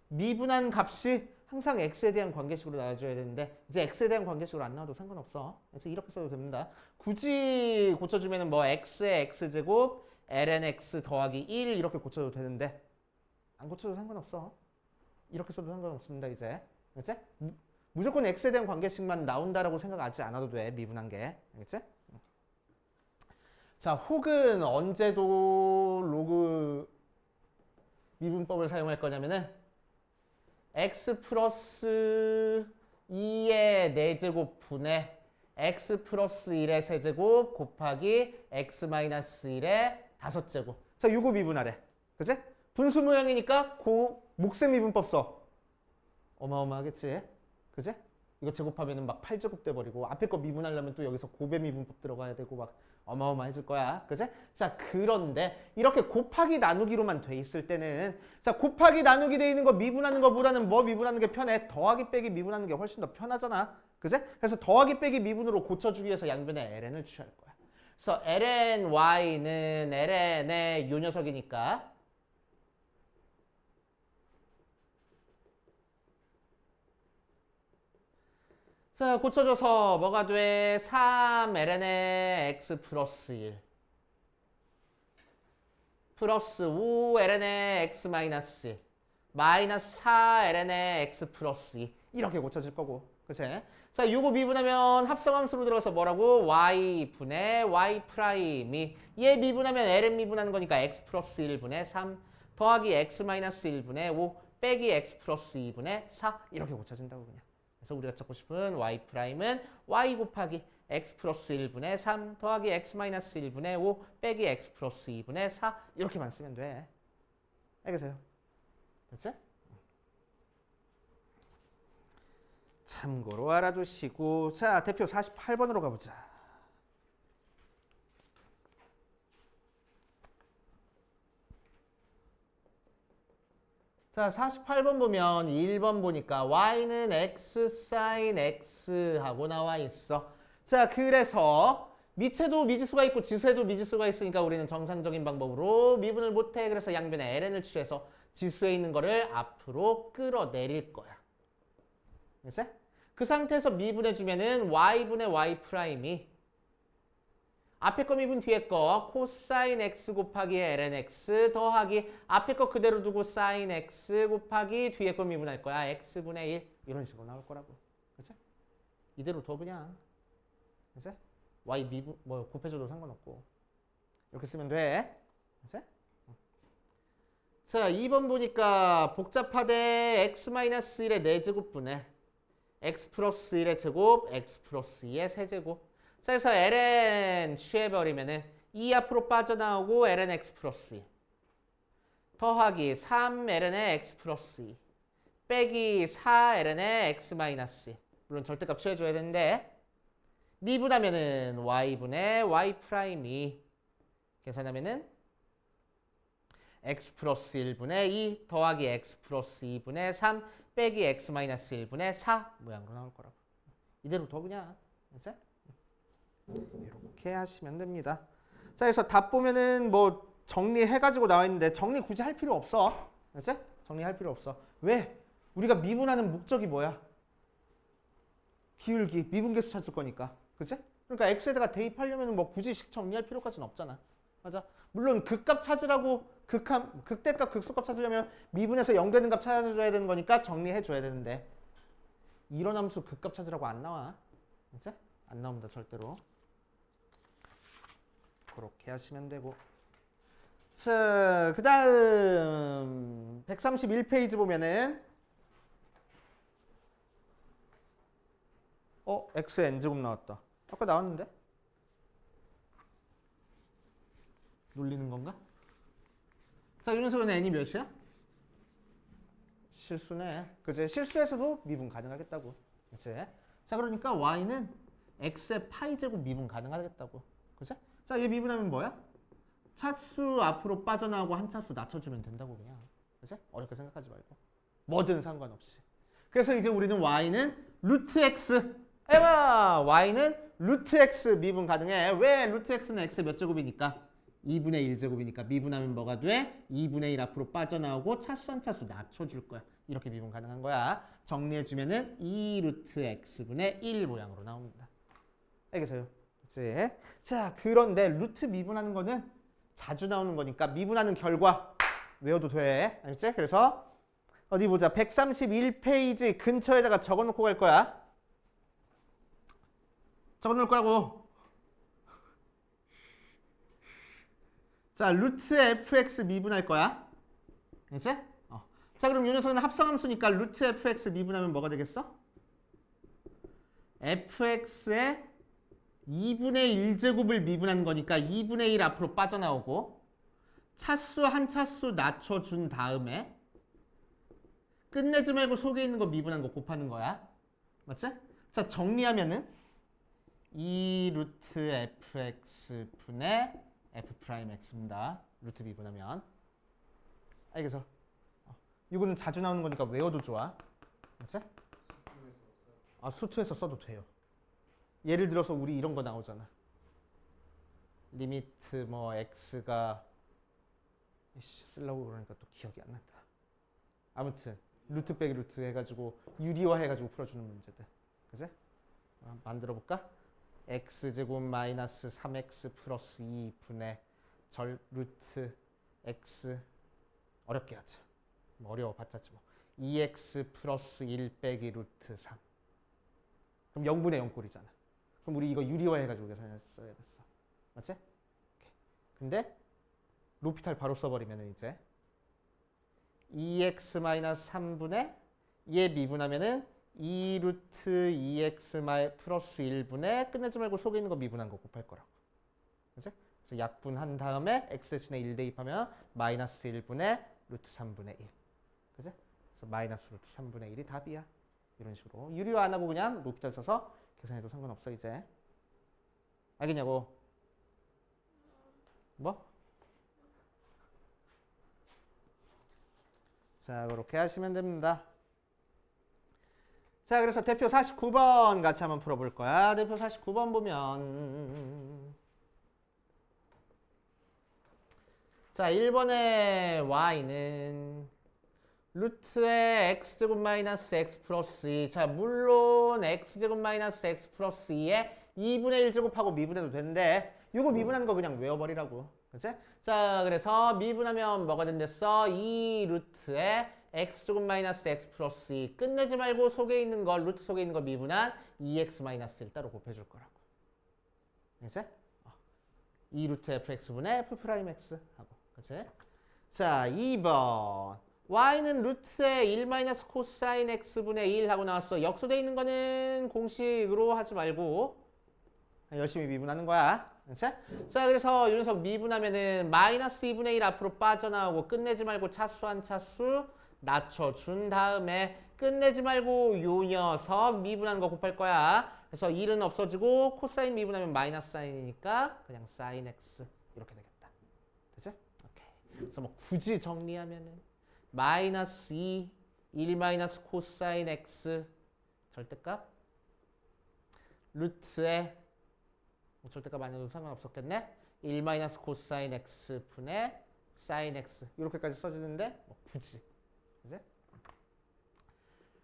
미분한 값이 항상 x에 대한 관계식으로 나와줘야 되는데 이제 x에 대한 관계식으로 안 나와도 상관없어. 그래서 이렇게 써도 됩니다. 굳이 고쳐주면 뭐 x의 x제곱 ln x 더하기 1 이렇게 고쳐도 되는데 안 고쳐도 상관없어. 이렇게 써도 상관없습니다. 이제 알겠지? 무조건 x에 대한 관계식만 나온다라고 생각하지 않아도 돼. 미분한 게. 알겠지? 자, 혹은 언제도 로그 미분법을 사용할 거냐면은 x 플러스 2의 4제곱 분의 x 플러스 1의 세제곱 곱하기 x 마이너스 1의 5제곱. 자, 요거 미분하래. 그치? 분수 모양이니까 몫의 미분법 써. 어마어마하겠지? 그치? 이거 제곱하면은 막 8제곱 돼버리고 앞에 거 미분하려면 또 여기서 곱의 미분법 들어가야 되고 막 어마어마해질 거야. 그치? 자, 그런데 이렇게 곱하기 나누기로만 돼 있을 때는 자, 곱하기 나누기 돼 있는 거 미분하는 거보다는 뭐 미분하는 게 편해? 더하기 빼기 미분하는 게 훨씬 더 편하잖아. 그치? 그래서 더하기 빼기 미분으로 고쳐주기 위해서 양변에 ln을 취할 거야. 그래서 ln y는 ln의 요 녀석이니까 자, 고쳐줘서 뭐가 돼? 3ln의 x 플러스 1 플러스 5ln의 x 마이너스 1 마이너스 4ln의 x 플러스 2 이렇게 고쳐질 거고. 그치? 자, 요거 미분하면 합성함수로 들어가서 뭐라고? y 분의 y 프라임이 얘 미분하면 ln 미분하는 거니까 x 플러스 1분의 3 더하기 x 마이너스 1분의 5 빼기 x 플러스 2분의 4 이렇게 고쳐진다고 그냥. 그래서 우리가 찾고 싶은 y 프라임은 y 곱하기 x 플러스 1분의 3 더하기 x 마이너스 1분의 5 빼기 x 플러스 2분의 4 이렇게만 쓰면 돼. 알겠어요? 됐지? 참고로 알아두시고 자, 대표 48번으로 가보자. 자, 48번 보면 1번 보니까 y는 x sin x 하고 나와 있어. 자, 그래서 미체도 미지수가 있고 지수에도 미지수가 있으니까 우리는 정상적인 방법으로 미분을 못해. 그래서 양변에 ln을 취해서 지수에 있는 거를 앞으로 끌어내릴 거야. 그치? 그 상태에서 미분해주면은 y분의 y 프라임이 앞에 거 미분 뒤에 거 코사인 x 곱하기 ln x 더하기 앞에 거 그대로 두고 사인 x 곱하기 뒤에 거 미분할 거야. x분의 1 이런 식으로 나올 거라고. 그치? 이대로 둬 그냥. 그치? y 미분 뭐 곱해줘도 상관없고 이렇게 쓰면 돼. 그치? 자 2번 보니까 복잡하대. x-1의 4제곱분의 x 플러스 1의 제곱 x 플러스 2의 세제곱. 자, 그래서 ln 취해버리면은 2 앞으로 빠져나오고 ln x 플러스 2 더하기 3 ln의 x 플러스 2 빼기 4 ln의 x 마이너스 2 물론 절대값 취해줘야 되는데 미분하면은 y분의 y 프라임이 계산하면은 x 플러스 1분의 2 더하기 x 플러스 2분의 3 빼기 x 마이너스 1분의 4 모양으로 나올 거라고. 이대로 더 그냥. 알았지? 이렇게 하시면 됩니다. 자, 그래서 답 보면은 뭐 정리해가지고 나와 있는데 정리 굳이 할 필요 없어. 알았지? 정리할 필요 없어. 왜? 우리가 미분하는 목적이 뭐야? 기울기, 미분계수 찾을 거니까. 그치? 그러니까 x에다가 대입하려면 뭐 굳이 식 정리할 필요까지는 없잖아. 맞아? 물론 극값 찾으라고 극대값, 극소값 찾으려면 미분에서 0 되는 값 찾아줘야 되는 거니까 정리해줘야 되는데 이런 함수 극값 찾으라고 안 나와. 그치? 안 나옵니다, 절대로. 그렇게 하시면 되고. 자, 그 다음 131페이지 보면은 x n제곱 나왔다. 아까 나왔는데? 놀리는 건가? 자, 이런식으로는 n이 몇이야? 실수네. 그치? 실수에서도 미분 가능하겠다고. 그치? 자, 그러니까 y는 x의 파이제곱 미분 가능하겠다고. 그치? 자, 얘 미분하면 뭐야? 차수 앞으로 빠져나오고 한 차수 낮춰주면 된다고 그냥. 그치? 어렵게 생각하지 말고. 뭐든 상관없이. 그래서 이제 우리는 y는 루트 x. 에바! y는 루트 x 미분 가능해. 왜? 루트 x는 x의 몇 제곱이니까? 2분의 1제곱이니까 미분하면 뭐가 돼? 2분의 1 앞으로 빠져나오고 차수 한 차수 낮춰줄 거야. 이렇게 미분 가능한 거야. 정리해주면은 2 루트 x분의 1 모양으로 나옵니다. 알겠어요? 그치? 자, 그런데 루트 미분하는 거는 자주 나오는 거니까 미분하는 결과 외워도 돼. 알겠지? 그래서 어디 보자. 131페이지 근처에다가 적어놓고 갈 거야. 적어놓을 거라고. 자, 루트 fx 미분할 거야. 알겠지? 자, 그럼 이 녀석은 합성함수니까 루트 fx 미분하면 뭐가 되겠어? fx의 2분의 1제곱을 미분한 거니까 2분의 1 앞으로 빠져나오고 차수 한 차수 낮춰준 다음에 끝내지 말고 속에 있는 거 미분한 거 곱하는 거야. 맞지? 자, 정리하면은 2 루트 fx 분의 f 프라임 x입니다. 루트 미분하면. 알겠어? 이거는 자주 나오는 거니까 외워도 좋아. 맞지? 수투에서 써도 돼요. 예를 들어서 우리 이런 거 나오잖아. 리미트 뭐 x가 쓰려고 그러니까 또 기억이 안 난다. 아무튼 루트 빼기 루트 해가지고 유리화 해가지고 풀어주는 문제들. 그치? 만들어 볼까? x제곱 마이너스 3x 플러스 2분의 절 루트 x 어렵게 하자. 뭐 어려워봤자지 뭐. 2x 플러스 1 빼기 루트 3. 그럼 0분의 0꼴이잖아. 그럼 우리 이거 유리화 해가지고 계산했어야 됐어. 맞지? 오케이. 근데 로피탈 바로 써버리면은 이제 2x 마이너스 3분의 얘 미분하면은 2 루트 2x 플러스 1분의 끝내지 말고 속에 있는 거 미분한 거 곱할 거라고. 그치? 그래서 약분한 다음에 x 대신에 1 대입하면 마이너스 1분의 루트 3분의 1. 그치? 그래서 마이너스 루트 3분의 1이 답이야. 이런 식으로. 유리화 안 하고 그냥 로피탈 써서 계산해도 상관없어 이제. 알겠냐고? 뭐? 자, 그렇게 하시면 됩니다. 자, 그래서 대표 49번 같이 한번 풀어볼 거야. 대표 49번 보면 자, 1번의 y는 루트의 x제곱 마이너스 x 플러스 2. 자, 물론 x제곱 마이너스 x 플러스 2에 2분의 1제곱하고 미분해도 되는데 이거 미분하는 거 그냥 외워버리라고. 그치? 자, 그래서 미분하면 뭐가 된댔어? 2 루트의 x제곱 마이너스 x 플러스 2. 끝내지 말고 속에 있는 거, 루트 속에 있는 거 미분한 2x 마이너스 1 따로 곱해줄 거라고. 그치? 2 루트 fx분의 f 프라임 x 하고. 그치? 자, 2번. y는 루트의 1 마이너스 코사인 x분의 1 하고 나왔어. 역수돼 있는 거는 공식으로 하지 말고 열심히 미분하는 거야. 그치? 자, 그래서 이 녀석 미분하면은 마이너스 2분의 1 앞으로 빠져나오고 끝내지 말고 차수 한 차수 낮춰준 다음에 끝내지 말고 요 녀석 미분하는 거 곱할 거야. 그래서 1은 없어지고 코사인 미분하면 마이너스 사인이니까 그냥 사인 x 이렇게 되겠다. 그치? 오케이. 그래서 뭐 굳이 정리하면은 마이너스 2, 1 마이너스 코사인 x 절대값 루트에 절대값 아니어도 상관없었겠네. 1 마이너스 코사인 x 분의 사인 x 이렇게까지 써주는데 뭐 굳이. 그치?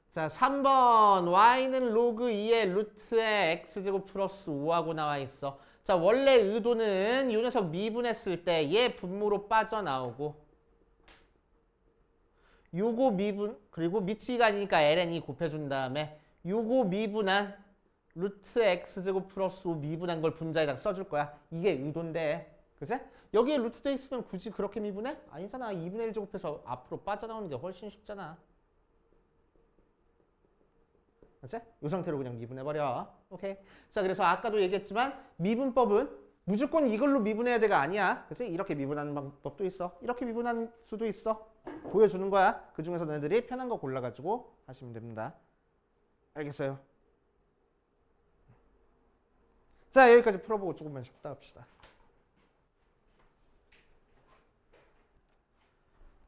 자, 3번 y는 로그 2의 루트의 x제곱 플러스 5하고 나와 있어. 자, 원래 의도는 이 녀석 미분했을 때 얘 분모로 빠져나오고 요거 미분 그리고 미치가 아니니까 ln이 곱해준 다음에 요거 미분한 루트 x제곱 플러스 5 미분한 걸 분자에다가 써줄 거야. 이게 의도인데. 그치? 여기에 루트 돼 있으면 굳이 그렇게 미분해? 아니잖아. 2분의 1 제곱해서 앞으로 빠져나오는 게 훨씬 쉽잖아. 그치? 이 상태로 그냥 미분해버려. 오케이. 자, 그래서 아까도 얘기했지만 미분법은 무조건 이걸로 미분해야 돼가 아니야. 그치? 이렇게 미분하는 방법도 있어. 이렇게 미분하는 수도 있어. 보여주는 거야. 그 중에서 너희들이 편한 거 골라가지고 하시면 됩니다. 알겠어요? 자, 여기까지 풀어보고 조금만 쉬었다 합시다.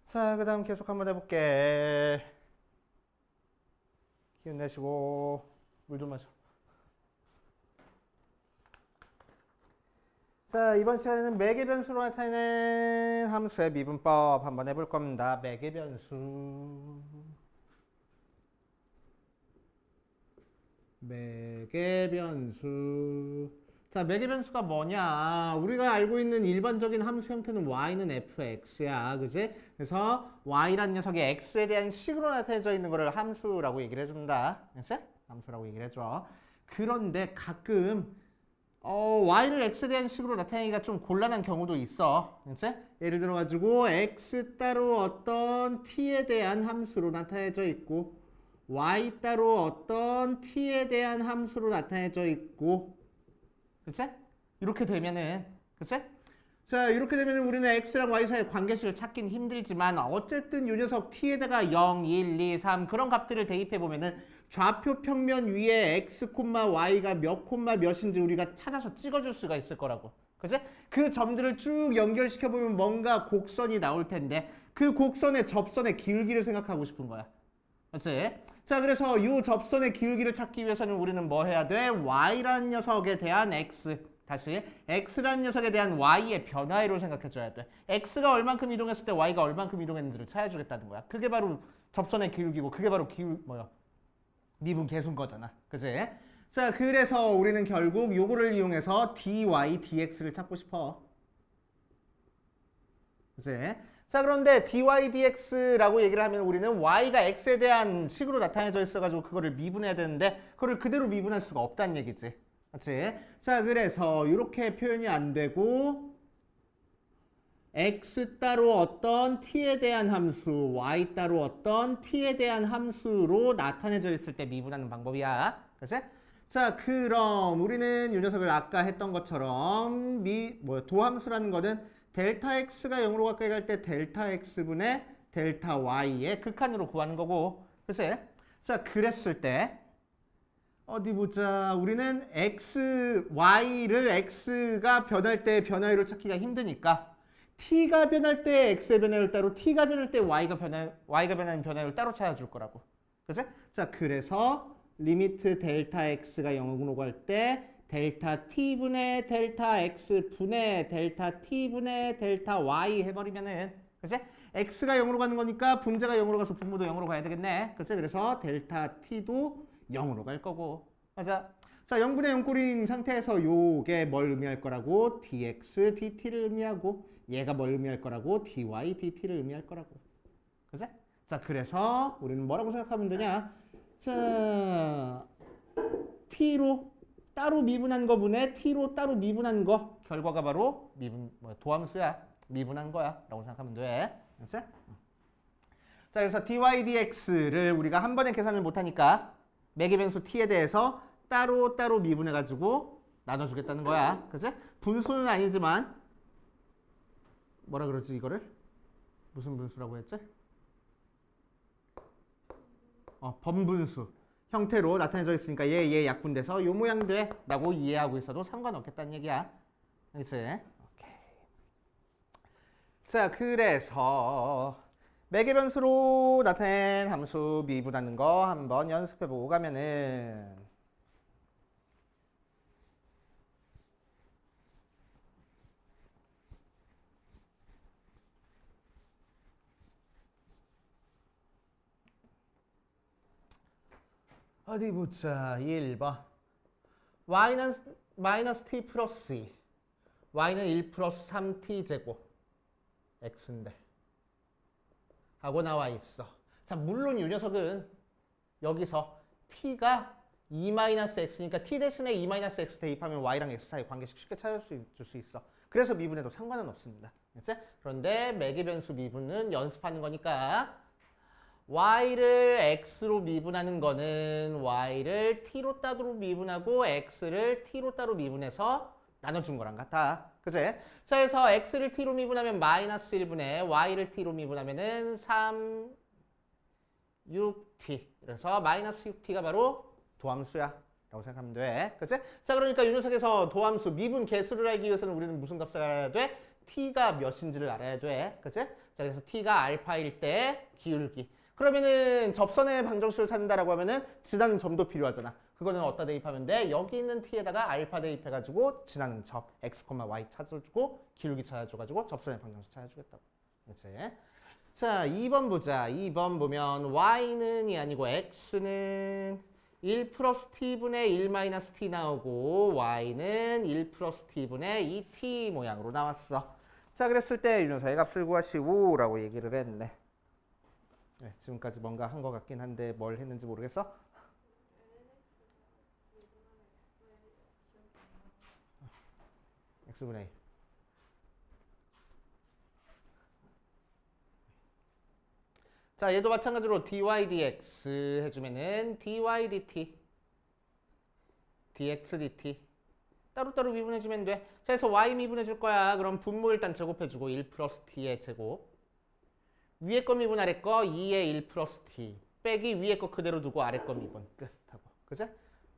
자, 그 다음 계속 한번 해볼게. 기운 내시고 물 좀 마셔. 자, 이번 시간에는 매개 변수로 나타내는 함수의 미분법 한번 해볼 겁니다. 매개 변수. 매개 변수. 자, 매개 변수가 뭐냐? 우리가 알고 있는 일반적인 함수 형태는 y는 fx야. 그지? 그래서 y라는 녀석이 x에 대한 식으로 나타내져 있는 거를 함수라고 얘기를 해준다. 그치? 함수라고 얘기를 해줘. 그런데 가끔 y를 x에 대한 식으로 나타내기가 좀 곤란한 경우도 있어. 그치? 예를 들어 가지고 x 따로 어떤 t에 대한 함수로 나타내져 있고 y 따로 어떤 t에 대한 함수로 나타내져 있고, 그치? 이렇게 되면은, 그치? 자, 이렇게 되면은 우리는 x랑 y 사이의 관계식을 찾긴 힘들지만 어쨌든 이 녀석 t에다가 0, 1, 2, 3 그런 값들을 대입해 보면은 좌표 평면 위에 x, y가 몇 콤마 몇인지 우리가 찾아서 찍어줄 수가 있을 거라고. 그치? 그 점들을 쭉 연결시켜 보면 뭔가 곡선이 나올 텐데 그 곡선의 접선의 기울기를 생각하고 싶은 거야. 그치? 자, 그래서 이 접선의 기울기를 찾기 위해서는 우리는 뭐 해야 돼? y라는 녀석에 대한 x, 다시 x라는 녀석에 대한 y의 변화율을 생각해줘야 돼. x가 얼만큼 이동했을 때 y가 얼만큼 이동했는지를 찾아주겠다는 거야. 그게 바로 접선의 기울기고 그게 바로 미분 계수인 거잖아. 그치? 자, 그래서 우리는 결국 요거를 이용해서 dy, dx를 찾고 싶어. 그치? 자, 그런데 dy, dx라고 얘기를 하면 우리는 y가 x에 대한 식으로 나타내져 있어가지고 그거를 미분해야 되는데 그거를 그대로 미분할 수가 없다는 얘기지. 맞지? 자, 그래서 이렇게 표현이 안 되고 x 따로 어떤 t에 대한 함수, y 따로 어떤 t에 대한 함수로 나타내져 있을 때 미분하는 방법이야. 그치? 자, 그럼 우리는 이 녀석을 아까 했던 것처럼 도함수라는 거는 델타 x가 0으로 가까이 갈 때 델타 x분의 델타 y의 극한으로 구하는 거고. 그치? 자, 그랬을 때 어디 보자. 우리는 y를 x가 변할 때 변화율을 찾기가 힘드니까 t가 변할 때 x의 변화율 따로, t가 변할 때 y가 변하는 변화율 따로 찾아줄 거라고. 그치? 자, 그래서 리미트 델타 x가 0으로 갈 때 델타 t분의 델타 x 분의 델타 t분의 델타 y 해버리면은, 그치? x가 0으로 가는 거니까 분자가 0으로 가서 분모도 0으로 가야 되겠네. 그치? 그래서 델타 t도 0으로 갈 거고. 맞아. 자, 0분의 0꼴인 상태에서 요게 뭘 의미할 거라고? dx dt를 의미하고 얘가 뭘 의미할 거라고? dy dt를 의미할 거라고. 그치? 자, 그래서 우리는 뭐라고 생각하면 되냐? 자, t로 따로 미분한 거분에 t로 따로 미분한 거 결과가 바로 도함수야. 미분한 거야 라고 생각하면 돼. 알았지? 자, 그래서 dy dx를 우리가 한 번에 계산을 못하니까 매개 변수 t에 대해서 따로 미분해 가지고 나눠주겠다는 거야. 그치? 분수는 아니지만 뭐라 그러지 이거를? 무슨 분수라고 했지? 번분수 형태로 나타내져 있으니까 얘 약분돼서 요 모양 돼 라고 이해하고 있어도 상관없겠다는 얘기야. 그치? 오케이. 자, 그래서 매개 변수로 나타낸 함수 미분하는 거 한번 연습해보고 가면은 어디 보자. 1번 y는 마이너스 t 플러스 2 y는 1 플러스 3t 제곱 x인데 하고 나와 있어. 자, 물론 이 녀석은 여기서 t가 2-x니까 t 대신에 2-x 대입하면 y랑 x 사이 관계식 쉽게 찾아줄 수 있어. 그래서 미분해도 상관은 없습니다. 그치? 그런데 매개 변수 미분은 연습하는 거니까 y를 x로 미분하는 거는 y를 t로 따로 미분하고 x를 t로 따로 미분해서 나눠준 거랑 같아. 그치? 자, 그래서 x를 t로 미분하면 마이너스 1분의 y를 t로 미분하면은 3, 6t. 그래서 마이너스 6t가 바로 도함수야 라고 생각하면 돼. 그치? 자, 그러니까 이 녀석에서 도함수 미분 개수를 알기 위해서는 우리는 무슨 값을 알아야 돼? t가 몇인지를 알아야 돼. 그치? 자, 그래서 t가 알파일 때 기울기. 그러면은 접선의 방정식을 찾는다라고 하면은 지나는 점도 필요하잖아. 그거는 어디다 대입하면 돼? 여기 있는 t에다가 알파 대입해가지고 지나는 점 x, y 찾아주고 기울기 찾아줘가지고 접선의 방정식 찾아주겠다고. 그치? 자, 2번 보자. 2번 보면 y는이 아니고 x는 1 플러스 t분의 1 마이너스 t 나오고 y는 1 플러스 t분의 2t 모양으로 나왔어. 자, 그랬을 때 이 녀석의 값을 구하시오 라고 얘기를 했네. 네, 지금까지 뭔가 한 것 같긴 한데 뭘 했는지 모르겠어? x분의 1. 자, 얘도 마찬가지로 dy dx 해주면은 dy dt, dx dt 따로따로 미분해주면 돼. 자, 그래서 y 미분해줄 거야. 그럼 분모 일단 제곱해주고 1 플러스 t의 제곱. 위에 거 미분 아래 거 2의 1 플러스 t 빼기 위에 거 그대로 두고 아래 거 미분 끝하고. 그치?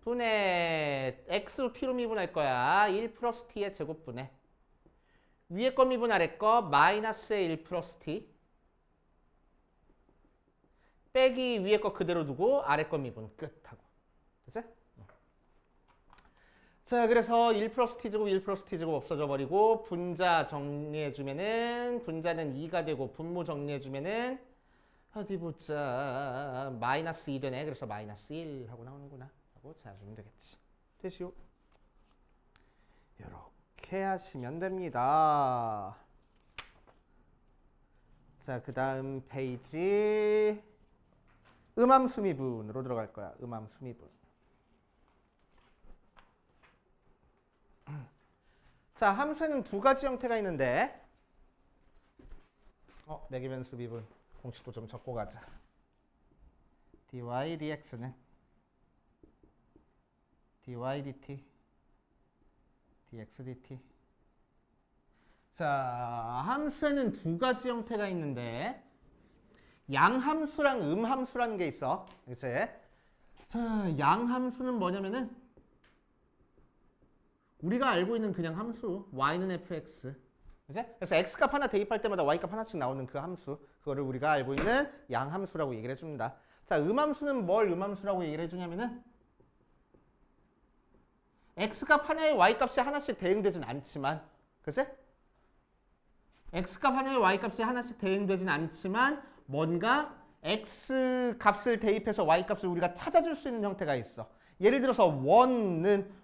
분의 x로 t로 미분할 거야. 1 플러스 t의 제곱분의 위에 거 미분 아래 거 마이너스의 1 플러스 t 빼기 위에 거 그대로 두고 아래 거 미분 끝하고. 됐어? 자, 그래서 1 플러스 t제곱 1 플러스 t제곱 없어져 버리고 분자 정리해주면은 분자는 2가 되고 분모 정리해주면은 어디 보자 마이너스 2 되네. 그래서 마이너스 1 하고 나오는구나 하고 찾아주면 되겠지. 되시오. 이렇게 하시면 됩니다. 자, 그 다음 페이지 음함수 미분으로 들어갈 거야. 음함수 미분. 자, 함수에는 두 가지 형태가 있는데 매개 변수 미분 공식도 좀 적고 가자. dy dx는 dy dt dx dt. 자, 함수에는 두 가지 형태가 있는데 양함수랑 음함수라는 게 있어. 그치? 자, 양함수는 뭐냐면은 우리가 알고 있는 그냥 함수 y는 fx. 그치? 그래서 x값 하나 대입할 때마다 y값 하나씩 나오는 그 함수. 그거를 우리가 알고 있는 양함수라고 얘기를 해줍니다. 자, 음함수는 뭘 음함수라고 얘기를 해주냐면은 x값 하나에 y값이 하나씩 대응되진 않지만 그치? x값 하나에 y값이 하나씩 대응되진 않지만 뭔가 x 값을 대입해서 y 값을 우리가 찾아줄 수 있는 형태가 있어. 예를 들어서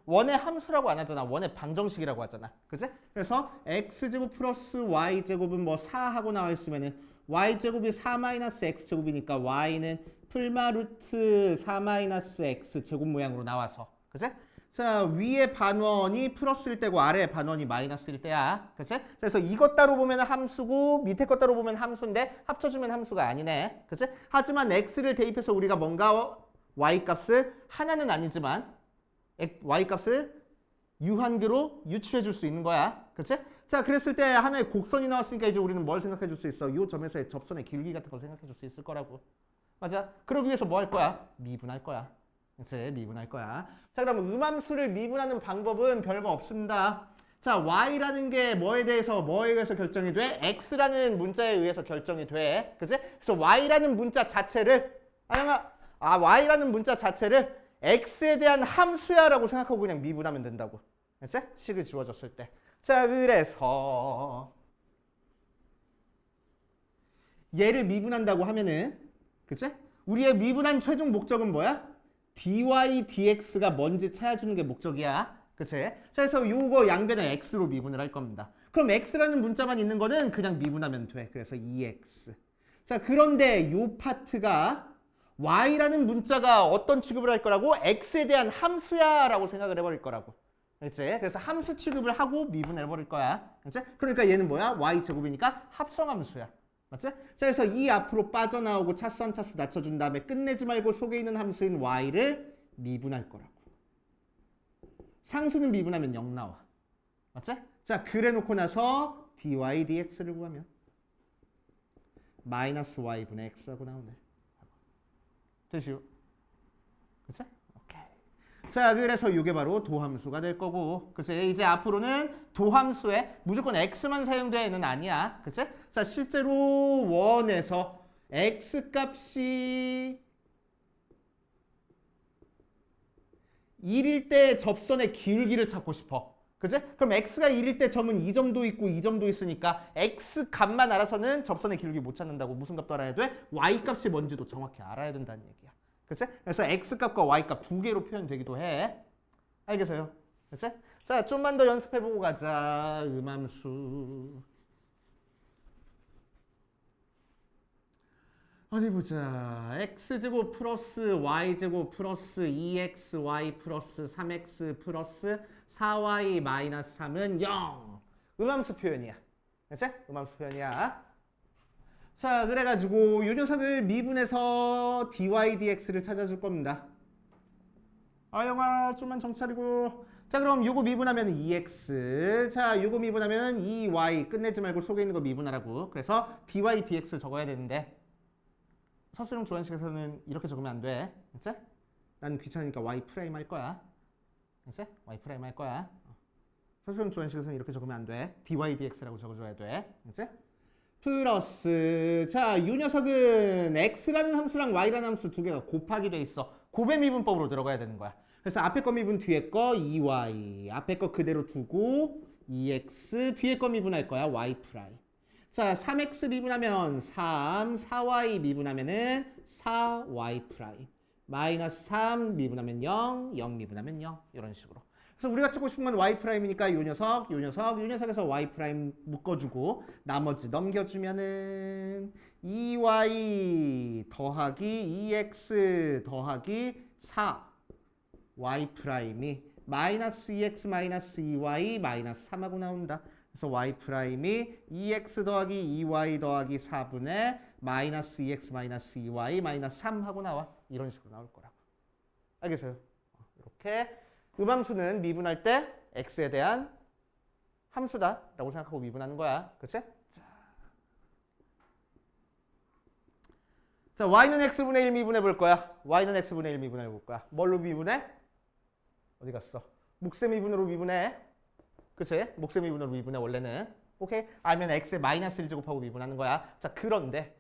원의 함수라고 안 하잖아. 원의 방정식이라고 하잖아. 그치? 그래서 x제곱 플러스 y제곱은 뭐 4하고 나와 있으면은 y제곱이 4 마이너스 x제곱이니까 y는 풀마 루트 4 마이너스 x제곱 모양으로 나와서. 그치? 자, 위에 반원이 플러스일 때고 아래 반원이 마이너스일 때야. 그치? 그래서 이것 따로 보면 함수고 밑에 것 따로 보면 함수인데 합쳐주면 함수가 아니네. 그치? 하지만 x를 대입해서 우리가 뭔가 y값을 하나는 아니지만 y값을 유한계로 유추해 줄 수 있는 거야. 그치? 자, 그랬을 때 하나의 곡선이 나왔으니까 이제 우리는 뭘 생각해 줄 수 있어? 이 점에서의 접선의 길기 같은 걸 생각해 줄 수 있을 거라고. 맞아? 그러기 위해서 뭐 할 거야? 미분할 거야. 그치? 미분할 거야. 자, 그럼 음함수를 미분하는 방법은 별거 없습니다. 자, y라는 게 뭐에 의해서 결정이 돼? x라는 문자에 의해서 결정이 돼. 그치? 그래서 y라는 문자 자체를 y라는 문자 자체를 x에 대한 함수야라고 생각하고 그냥 미분하면 된다고. 그치? 식을 지워줬을 때. 자, 그래서 얘를 미분한다고 하면은 그치? 우리의 미분한 최종 목적은 뭐야? dy, dx가 뭔지 찾아주는 게 목적이야. 그치? 그래서 요거 양변을 x로 미분을 할 겁니다. 그럼 x라는 문자만 있는 거는 그냥 미분하면 돼. 그래서 2x. 자, 그런데 요 파트가 y라는 문자가 어떤 취급을 할 거라고? x에 대한 함수야 라고 생각을 해버릴 거라고. 그치? 그래서 함수 취급을 하고 미분해버릴 거야. 그치? 그러니까 얘는 뭐야? y제곱이니까 합성함수야. 맞지? 자, 그래서 이 앞으로 빠져나오고 차수 한 차수 낮춰준 다음에 끝내지 말고 속에 있는 함수인 y를 미분할 거라고. 상수는 미분하면 0 나와. 맞지? 자, 그래 놓고 나서 dy dx를 구하면 마이너스 y분의 x하고 나오네. 되시오? 그치? 오케이. 자, 그래서 이게 바로 도함수가 될 거고, 그치? 이제 앞으로는 도함수에 무조건 x만 사용되는 아니야, 그치? 자, 실제로 원에서 x 값이 1일 때 접선의 기울기를 찾고 싶어. 그치? 그럼 x가 1일 때 점은 이 점도 있고 이 점도 있으니까 x 값만 알아서는 접선의 기울기 못 찾는다고. 무슨 값도 알아야 돼? y 값이 뭔지도 정확히 알아야 된다는 얘기야. 그치? 그래서 x 값과 y 값 두 개로 표현되기도 해. 알겠어요? 그치? 자, 좀만 더 연습해보고 가자. 음함수. 어디 보자. x제곱 플러스 y제곱 플러스 2xy 플러스 3x 플러스 4y 마이너스 3은 0. 음함수 표현이야. 그치? 음함수 표현이야. 자, 그래가지고 이 녀석을 미분해서 dy dx를 찾아줄 겁니다. 영아 좀만 정차리고. 자, 그럼 요거 미분하면 2x. 자, 요거 미분하면 2y. 끝내지 말고 속에 있는 거 미분하라고. 그래서 dy dx 적어야 되는데 서술형 조한식에서는 이렇게 적으면 안 돼. 그치? 난 귀찮으니까 y 프라임 할 거야. 그치? y 프라임 할 거야. 서술형 조한식에서는 이렇게 적으면 안 돼. dy dx라고 적어줘야 돼. 그치? 플러스. 자, 이 녀석은 x라는 함수랑 y라는 함수 두 개가 곱하기 돼 있어. 곱의 미분법으로 들어가야 되는 거야. 그래서 앞에 거 미분 뒤에 거 2y. 앞에 거 그대로 두고 2x. 뒤에 거 미분할 거야. y 프라임. 자, 3x 미분하면 3, 4y 미분하면은 4y 프라임. 마이너스 3 미분하면 0, 0 미분하면 0. 이런 식으로. 그래서 우리가 찾고 싶은 건 y 프라임이니까 요 녀석에서 y 프라임 묶어주고 나머지 넘겨주면은 2y 더하기 2x 더하기 4y 프라임이 마이너스 2x 마이너스 2y 마이너스 3하고 나온다. 그래서 y 프라임이 2x 더하기 2y 더하기 4분의 마이너스 2x 마이너스 2y 마이너스 3 하고 나와. 이런 식으로 나올 거라고. 알겠어요? 이렇게 음함수는 미분할 때 x에 대한 함수다라고 생각하고 미분하는 거야. 그치? 자, y는 x분의 1 미분해 볼 거야. y는 x분의 1 미분해 볼 거야. 뭘로 미분해? 어디 갔어? 몫의 미분으로 미분해. 그치? 몫의 미분으로 미분해 원래는. 오케이? 아니면 x에 마이너스 1 제곱하고 미분하는 거야. 자, 그런데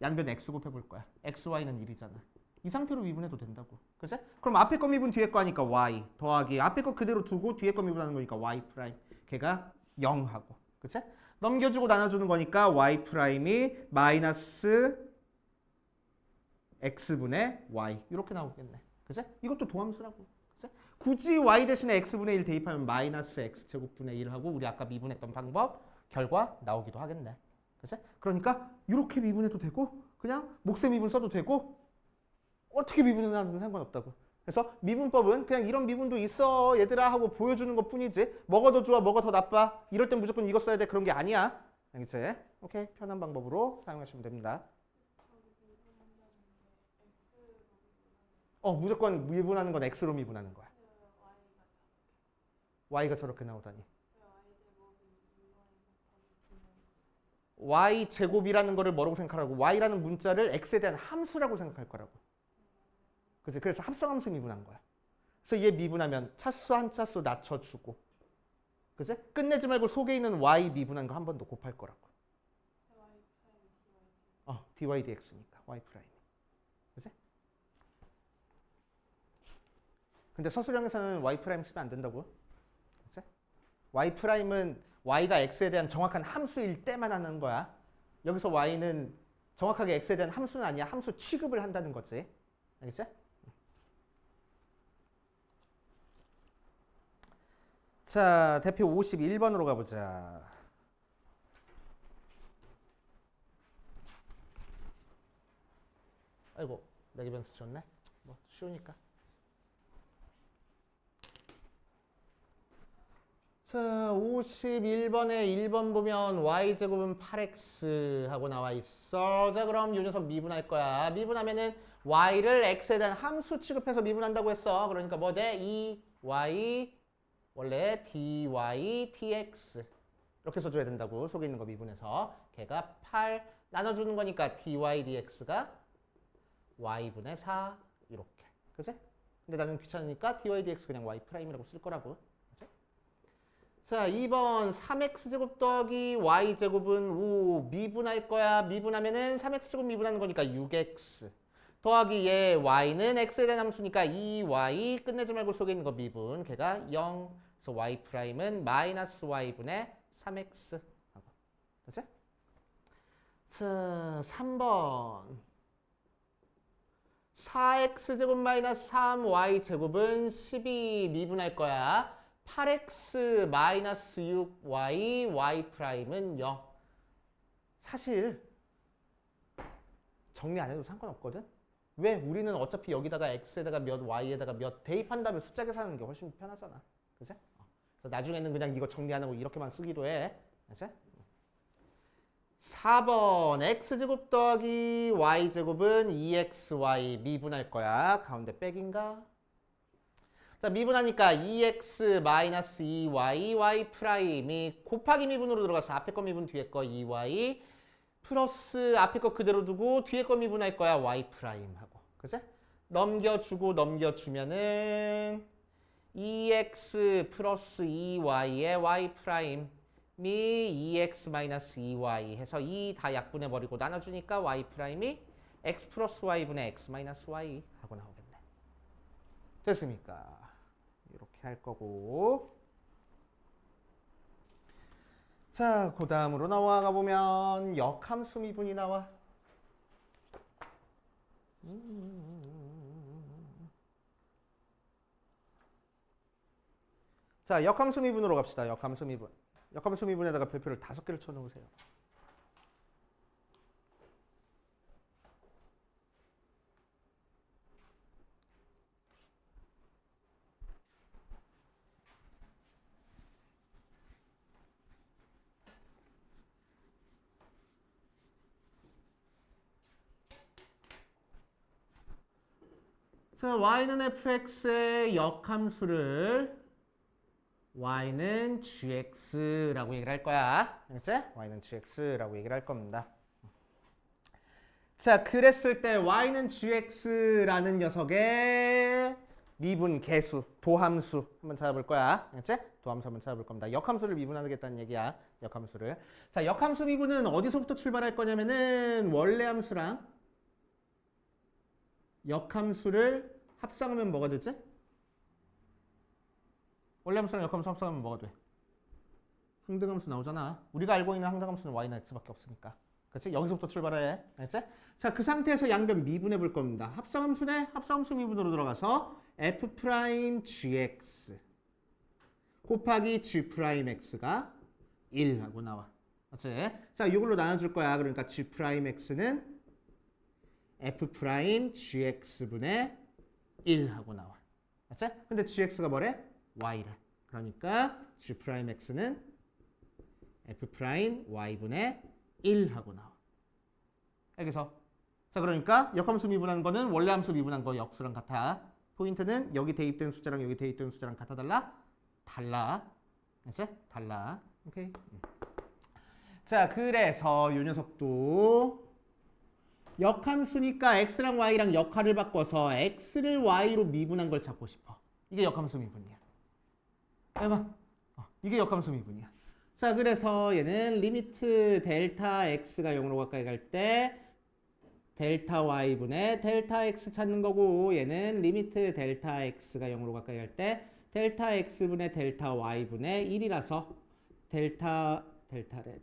양변 x 곱해 볼 거야. xy는 1이잖아. 이 상태로 미분해도 된다고. 그치? 그럼 앞에 거 미분 뒤에 거 하니까 y 더하기 앞에 거 그대로 두고 뒤에 거 미분하는 거니까 y 프라임. 걔가 0하고. 그치? 넘겨주고 나눠주는 거니까 y 프라임이 마이너스 x분의 y 이렇게 나오겠네. 그치? 이것도 도함수라고. 그치? 굳이 y 대신에 x분의 1 대입하면 마이너스 x제곱분의 1하고 우리 아까 미분했던 방법 결과 나오기도 하겠네. 그치? 그러니까 이렇게 미분해도 되고 그냥 몫의 미분 써도 되고 어떻게 미분을 하든 상관없다고. 그래서 미분법은 그냥 이런 미분도 있어 얘들아 하고 보여주는 것 뿐이지 뭐가 더 좋아 뭐가 더 나빠 이럴 땐 무조건 이거 써야 돼 그런 게 아니야. 알겠지? 오케이 편한 방법으로 사용하시면 됩니다. 무조건 미분하는 건 x로 미분하는 거야. y가 저렇게 나오다니. y제곱이라는 거를 뭐라고 생각하라고? y라는 문자를 x에 대한 함수라고 생각할 거라고. 그래서 합성함수 미분한 거야. 그래서 얘 미분하면 차수 한 차수 낮춰주고 그치? 끝내지 말고 속에 있는 y 미분한 거 한 번 더 곱할 거라고. dy dx니까 y 프라임. 그치? 근데 서술형에서는 y 프라임 쓰면 안 된다고. 그치? y 프라임은 y가 x에 대한 정확한 함수일 때만 하는 거야. 여기서 y는 정확하게 x에 대한 함수는 아니야. 함수 취급을 한다는 거지. 알겠지? 자, 대표 51번으로 가보자. 아이고, 내기변수 줬네. 뭐 쉬우니까. 자, 51번에 1번 보면 y제곱은 8x 하고 나와 있어. 자, 그럼 이 녀석 미분할 거야. 미분하면은 y를 x에 대한 함수 취급해서 미분한다고 했어. 그러니까 뭐 돼? 2y 원래 dy dx 이렇게 써줘야 된다고. 속에 있는 거 미분해서 걔가 8 나눠주는 거니까 dy dx가 y분의 4 이렇게. 그치? 근데 나는 귀찮으니까 dy dx 그냥 y 프라임이라고 쓸 거라고. 그치? 자, 2번 3x제곱 더하기 y제곱은 5 미분할 거야. 미분하면은 3x제곱 미분하는 거니까 6x 더하기 얘 y는 x에 대한 함수니까 2y 끝내지 말고 속에 있는 거 미분 걔가 0 그래서 y 프라임은 마이너스 y분의 3x 하고. 그치? 자, 3번 4x제곱 마이너스 3y제곱은 12 미분할 거야. 8x 마이너스 6y y 프라임은 0. 사실 정리 안 해도 상관없거든. 왜? 우리는 어차피 여기다가 x에다가 몇 y에다가 몇 대입한 다음에 숫자 계산하는 게 훨씬 편하잖아. 그치? 그래서 나중에는 그냥 이거 정리 안 하고 이렇게만 쓰기도 해. 그치? 4번 x제곱 더하기 y제곱은 2xy 미분할 거야. 가운데 백인가? 자, 미분하니까 2x 마이너스 2y y 프라임이 곱하기 미분으로 들어가서 앞에 거 미분 뒤에 거 2y 플러스 앞에 거 그대로 두고 뒤에 거 미분할 거야. y 프라임 하고. 그치? 넘겨주고 넘겨주면은 2x 플러스 2y의 y 프라임이 2x 마이너스 2y 해서 2 다 약분해버리고 나눠주니까 y 프라임이 x 플러스 y분의 x 마이너스 y 하고 나오겠네. 됐습니까? 이렇게 할 거고. 자, 그 다음으로 나와가 보면 역함수 미분이 나와. 자, 역함수 미분으로 갑시다. 역함수 미분. 역함수 미분에다가 별표를 5개를 쳐놓으세요. 자, y는 fx의 역함수를 y는 gx라고 얘기를 할 거야. 알겠지? y는 gx라고 얘기를 할 겁니다. 자, 그랬을 때 y는 gx라는 녀석의 미분 계수, 도함수 한번 찾아볼 거야. 알겠지? 도함수 한번 찾아볼 겁니다. 역함수를 미분하겠다는 얘기야. 역함수를. 자, 역함수 미분은 어디서부터 출발할 거냐면은 원래 함수랑 역함수를 합성하면 뭐가 되지? 원래 함수랑 역함수 합성하면 뭐가 돼? 항등함수 나오잖아. 우리가 알고 있는 항등함수는 y나 x밖에 없으니까. 그렇지? 여기서부터 출발해. 알지? 자, 그 상태에서 양변 미분해 볼 겁니다. 합성함수네? 합성함수 미분으로 들어가서 f 프라임 gx 곱하기 g 프라임 x가 1하고 나와. 맞지? 자, 이걸로 나눠줄 거야. 그러니까 g 프라임 x는 f 프라임 gx분의 1하고 나와. 맞지? 근데 gx가 뭐래? y래. 그러니까 g 프라임 x는 f 프라임 y분의 1하고 나와. 여기서 자, 그러니까 역함수 미분한 거는 원래 함수 미분한 거 역수랑 같아. 포인트는 여기 대입된 숫자랑 여기 대입된 숫자랑 같아 달라? 달라. 알았지? 달라. 오케이. 자, 그래서 이 녀석도 역함수니까 x랑 y랑 역할을 바꿔서 x를 y로 미분한 걸 찾고 싶어. 이게 역함수 미분이야. 해봐. 이게 역함수 미분이야. 자, 그래서 얘는 리미트 델타 x가 0으로 가까이 갈 때 델타 y분의 델타 x 찾는 거고, 얘는 리미트 델타 x가 0으로 가까이 갈 때 델타 x분의 델타 y분의 1이라서 델타래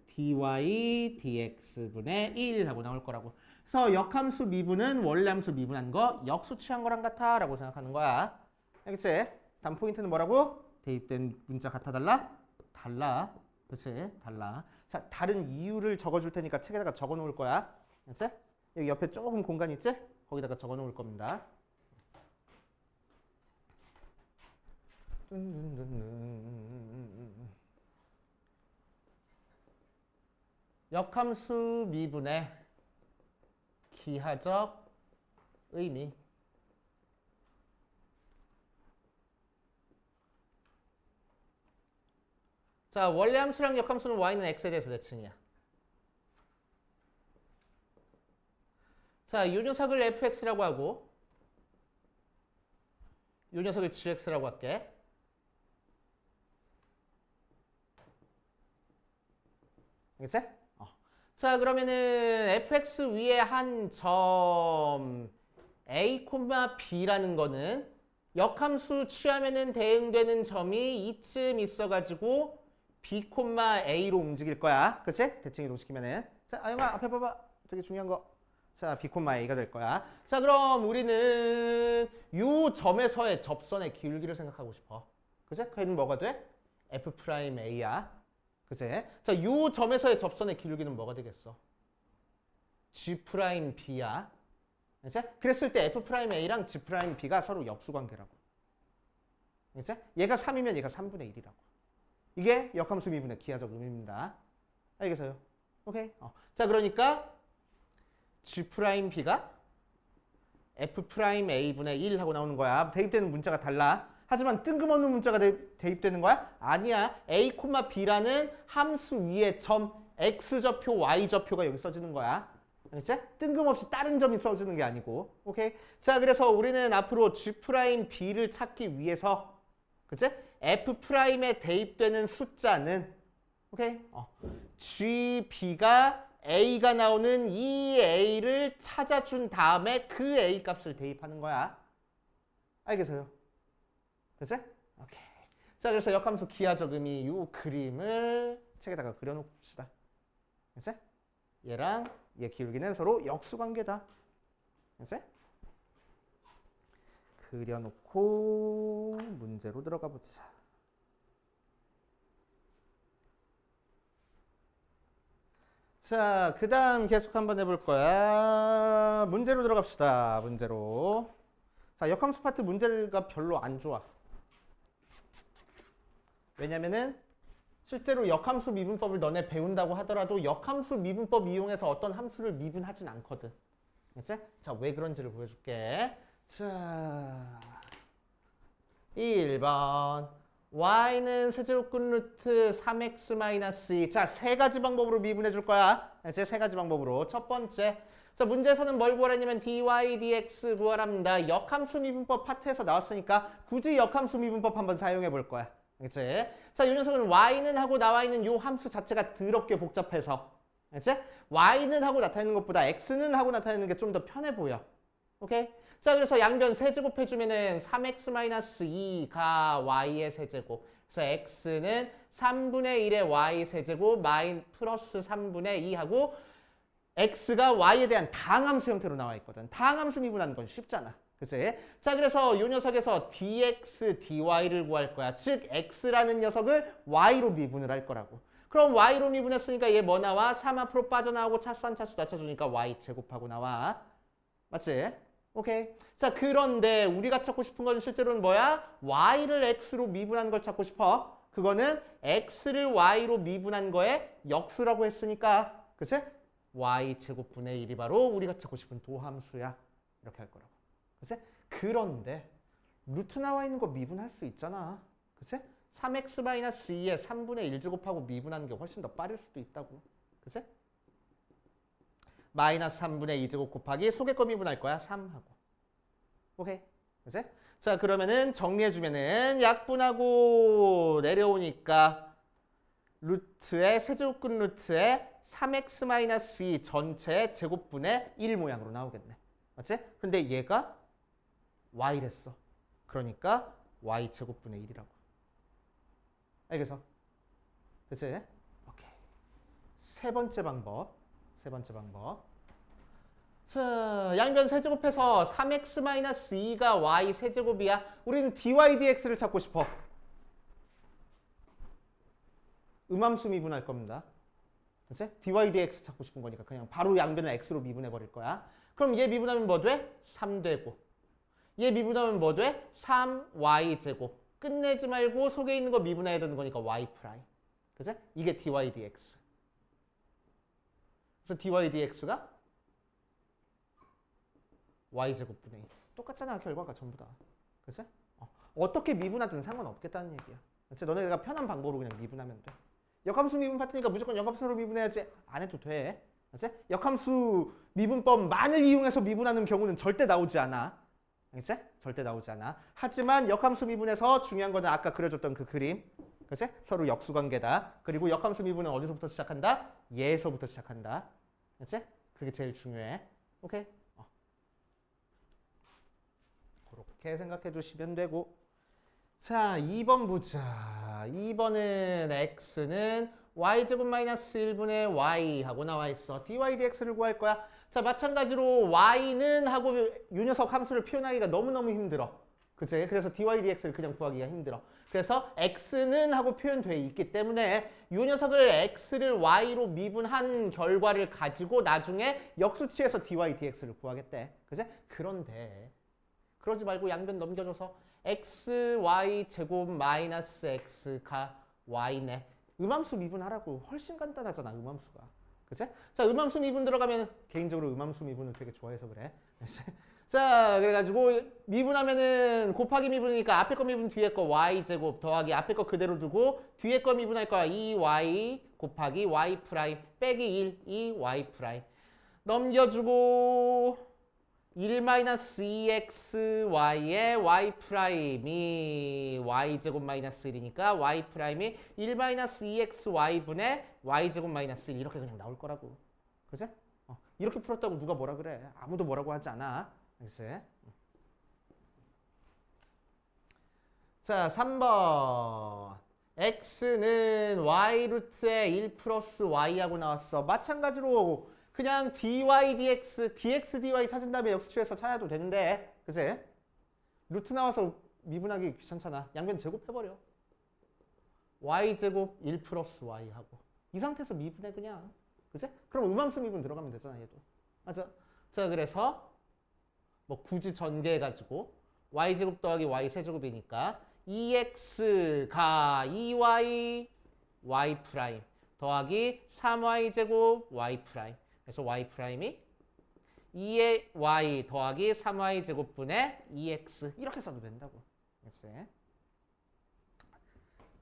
dy dx분의 1하고 나올 거라고. 그래서 역함수 미분은 원래 함수 미분한 거 역수 취한 거랑 같아 라고 생각하는 거야. 알겠지? 다음 포인트는 뭐라고? 대입된 문자 같아 달라? 달라. 그치? 달라. 자, 다른 이유를 적어줄 테니까 책에다가 적어 놓을 거야. 알겠지? 여기 옆에 조금 공간 있지? 거기다가 적어 놓을 겁니다. 역함수 미분의 기하적 의미. 자, 원래 함수랑 역함수는 y는 x에 대해서 대칭이야. 자, 이 녀석을 fx라고 하고 이 녀석을 gx라고 할게. 알겠지? 자, 그러면은 fx 위에 한 점 a, b라는 거는 역함수 취하면은 대응되는 점이 이쯤 있어가지고 b, a로 움직일 거야. 그치? 대칭 이동시키면은. 자, 아영아 앞에 봐봐. 되게 중요한 거. 자, b, a가 될 거야. 자, 그럼 우리는 요 점에서의 접선의 기울기를 생각하고 싶어. 그치? 걔는 뭐가 돼? f'a야. 그치? 자, 요 점에서의 접선의 기울기는 뭐가 되겠어? g'b야. 그치? 그랬을 때 f'a랑 g'b가 서로 역수관계라고. 그치? 얘가 3이면 얘가 3분의 1이라고. 이게 역함수 미분의 기하적 의미입니다. 알겠어요? 오케이? 자, 그러니까 g'b가 f'a분의 1 하고 나오는 거야. 대입되는 문자가 달라. 하지만 뜬금없는 문자가 대입되는 거야? 아니야. a, b라는 함수 위에 점 x좌표, y좌표가 여기 써지는 거야. 알겠지? 뜬금없이 다른 점이 써지는 게 아니고. 오케이? 자, 그래서 우리는 앞으로 g'b를 찾기 위해서, 그치? f'에 대입되는 숫자는, 오케이? gb가 a가 나오는 이 a를 찾아준 다음에 그 a 값을 대입하는 거야. 알겠어요? 그치? 오케이. 자, 그래서 역함수 기하적 의미 이 그림을 책에다가 그려놓읍시다. 그치? 얘랑 얘 기울기는 서로 역수관계다. 그치? 그려놓고 문제로 들어가 보자. 자, 그 다음 계속 한번 해볼 거야. 문제로 들어갑시다. 문제로. 자, 역함수 파트 문제가 별로 안 좋아. 왜냐면은 실제로 역함수 미분법을 너네 배운다고 하더라도 역함수 미분법 이용해서 어떤 함수를 미분하진 않거든. 그치? 자, 왜 그런지를 보여줄게. 자, 1번 y는 세제곱근 루트 3x-2. 자, 세 가지 방법으로 미분해 줄 거야. 이제 세 가지 방법으로. 첫 번째, 자, 문제에서는 뭘 구하라냐면 dy, dx 구하랍니다. 역함수 미분법 파트에서 나왔으니까 굳이 역함수 미분법 한번 사용해 볼 거야. 그치? 자, 이 녀석은 y는 하고 나와 있는 이 함수 자체가 더럽게 복잡해서, 그치? y는 하고 나타내는 것보다 x는 하고 나타내는 게 좀 더 편해 보여. 오케이? 자, 그래서 양변 세제곱해주면은 3x-2가 y의 세제곱. 그래서 x는 3분의 1의 y 세제곱 플러스 3분의 2 하고 x가 y에 대한 다항함수 형태로 나와 있거든. 다항함수 미분하는 건 쉽잖아. 그치? 자, 그래서 이 녀석에서 dx, dy를 구할 거야. 즉, x라는 녀석을 y로 미분을 할 거라고. 그럼 y로 미분했으니까 얘 뭐 나와? 3 앞으로 빠져나오고 차수 한 차수 낮춰주니까 y 제곱하고 나와. 맞지? 오케이. 자, 그런데 우리가 찾고 싶은 건 실제로는 뭐야? y를 x로 미분한 걸 찾고 싶어. 그거는 x를 y로 미분한 거에 역수라고 했으니까, 그치? y 제곱분의 1이 바로 우리가 찾고 싶은 도함수야. 이렇게 할 거라고. 그치? 그런데 루트 나와 있는 거 미분할 수 있잖아. 그치? 3x-2에 3분의 1 제곱하고 미분하는 게 훨씬 더 빠를 수도 있다고. 그치? 마이너스 3분의 2 제곱 곱하기 속의 거 미분할 거야. 3하고. 오케이. 그치? 자, 그러면은 정리해주면은 약분하고 내려오니까 루트의 세제곱근 루트의 3x-2 전체 제곱분의 1 모양으로 나오겠네. 맞지? 근데 얘가 y랬어. 그러니까 y 제곱분의 1이라고. 알겠어? 그치? 오케이. 세 번째 방법. 자, 양변 세제곱해서 3x-2가 y 세제곱이야. 우리는 dy dx를 찾고 싶어. 음함수 미분할 겁니다. 그치? dy dx 찾고 싶은 거니까 그냥 바로 양변을 x로 미분해 버릴 거야. 그럼 얘 미분하면 뭐 돼? 3 되고. 얘 미분하면 뭐 돼? 3y 제곱. 끝내지 말고 속에 있는 거 미분해야 되는 거니까 y 프라임. 그치? 이게 dy dx. 그래서 dy dx가 y 제곱분의 2. 똑같잖아, 결과가 전부 다. 그치? 어떻게 미분하든 상관없겠다는 얘기야. 그치? 너네가 편한 방법으로 그냥 미분하면 돼. 역함수 미분 파트니까 무조건 역함수로 미분해야지 안 해도 돼. 그치? 역함수 미분법 만을 이용해서 미분하는 경우는 절대 나오지 않아. 그치? 절대 나오지 않아. 하지만 역함수 미분에서 중요한 거는 아까 그려줬던 그 그림. 그치? 서로 역수관계다. 그리고 역함수 미분은 어디서부터 시작한다? 얘에서부터 시작한다. 그치? 그게 제일 중요해. 오케이? 그렇게 생각해 주시면 되고. 자, 2번 보자. 2번은 x는 y제곱 마이너스 1분의 y 하고 나와 있어. dy dx를 구할 거야. 자, 마찬가지로 y는 하고 이 녀석 함수를 표현하기가 너무너무 힘들어. 그치? 그래서 dy dx를 그냥 구하기가 힘들어. 그래서 x는 하고 표현돼 있기 때문에 이 녀석을 x를 y로 미분한 결과를 가지고 나중에 역수치해서 dy dx를 구하겠대. 그치? 그런데 그러지 말고 양변 넘겨줘서 x, y 제곱 마이너스 x가 y네. 음함수 미분하라고. 훨씬 간단하잖아, 음함수가. 그치? 자, 음함수 미분 들어가면 개인적으로 음함수 미분을 되게 좋아해서 그래. 자, 그래가지고 미분하면은 곱하기 미분이니까 앞에 거 미분 뒤에 거 y 제곱 더하기 앞에 거 그대로 두고 뒤에 거 미분할 거야. 2y 곱하기 y 프라임 빼기 1, 2y 프라임. 넘겨주고 1-2xy의 y 프라임이 y제곱 마이너스 1이니까 y 프라임이 1-2xy분의 y제곱 마이너스 1 이렇게 그냥 나올 거라고. 그치? 이렇게 풀었다고 누가 뭐라 그래? 아무도 뭐라고 하지 않아. 그치? 자, 3번. x는 y 루트의 1 플러스 y하고 나왔어. 마찬가지로 그냥 dy dx, dx dy 찾은 다음에 역수치해서 찾아도 되는데, 그치? 루트 나와서 미분하기 귀찮잖아. 양변 제곱해버려. y제곱 1 플러스 y하고. 이 상태에서 미분해 그냥. 그치? 그럼 음함수 미분 들어가면 되잖아, 얘도. 맞아. 자, 그래서 뭐 굳이 전개해가지고 y제곱 더하기 y 세제곱이니까 2x가 2y y 프라임 더하기 3y제곱 y 프라임. 그래서 y 프라임이 2의 y 더하기 3y 제곱분의 2x 이렇게 써도 된다고. 그치?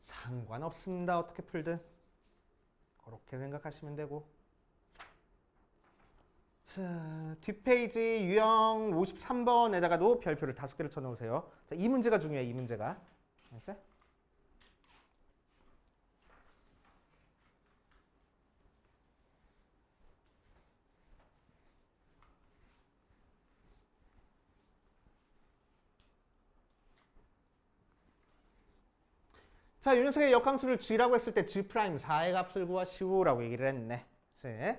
상관없습니다. 어떻게 풀든. 그렇게 생각하시면 되고. 자, 뒷페이지 유형 53번에다가도 별표를 5개를 쳐놓으세요. 자, 이 문제가 중요해. 이 문제가. 알았어요? 자, 이 녀석의 역함수를 g라고 했을 때 g 프라임 4의 값을 구하시오라고 얘기를 했네. 그치?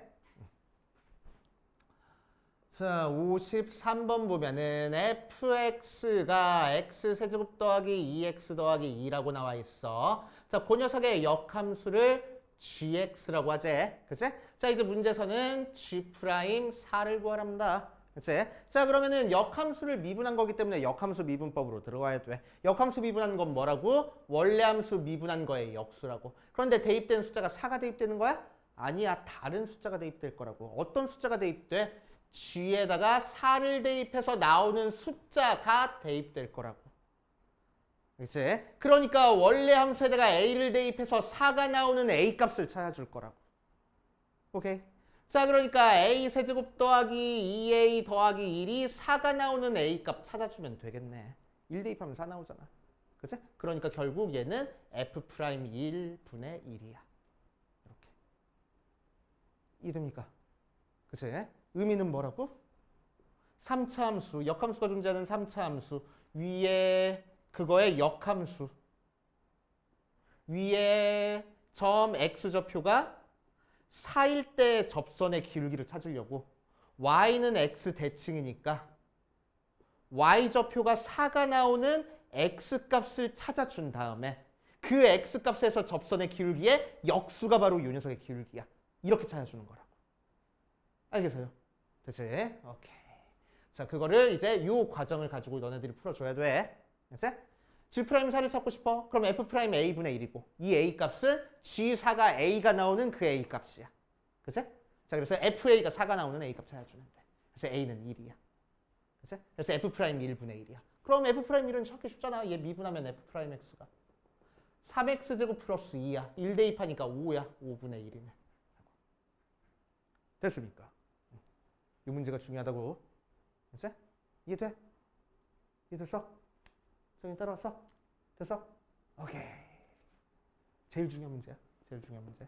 자, 53번 보면은 fx가 x세제곱 더하기 2x 더하기 2라고 나와 있어. 자, 그 녀석의 역함수를 gx라고 하지. 그치? 자, 이제 문제에서는 g 프라임 4를 구하랍니다. 그치? 자, 그러면은 역함수를 미분한 거기 때문에 역함수 미분법으로 들어가야 돼. 역함수 미분한 건 뭐라고? 원래 함수 미분한 거의 역수라고. 그런데 대입된 숫자가 4가 대입되는 거야? 아니야. 다른 숫자가 대입될 거라고. 어떤 숫자가 대입돼? g에다가 4를 대입해서 나오는 숫자가 대입될 거라고. 그치? 그러니까 원래 함수에다가 a를 대입해서 4가 나오는 a 값을 찾아줄 거라고. 오케이? 자, 그러니까 a 세제곱 더하기 2a 더하기 1이 4가 나오는 a 값 찾아주면 되겠네. 1 대입하면 4 나오잖아. 그치? 그러니까 결국 얘는 f'1분의 1이야. 이렇게. 이됩니까? 그치? 의미는 뭐라고? 3차 함수, 역함수가 존재하는 3차 함수. 위에 그거의 역함수. 위에 점 x좌표가 4일 때 접선의 기울기를 찾으려고 y는 x 대칭이니까 y좌표가 4가 나오는 x값을 찾아준 다음에 그 x값에서 접선의 기울기의 역수가 바로 이 녀석의 기울기야. 이렇게 찾아주는 거라고. 알겠어요? 됐지? 오케이. 자, 그거를 이제 이 과정을 가지고 너네들이 풀어줘야 돼. 됐지? G'4를 찾고 싶어? 그럼 F'A분의 1이고 이 A 값은 G4가 A가 나오는 그 A 값이야. 그치? 자, 그래서 FA가 4가 나오는 A 값 찾아주면 돼. 그래서 A는 1이야. 그치? 그래서 F'1분의 1이야. 그럼 F'1은 찾기 쉽잖아. 얘 미분하면 F'X가 3X제곱 플러스 2야. 1 대입하니까 5야. 5분의 1이네. 됐습니까? 이 문제가 중요하다고. 됐지? 이해돼? 이해됐어? 저기 따라왔어? 됐어? 오케이. 제일 중요한 문제야. 제일 중요한 문제.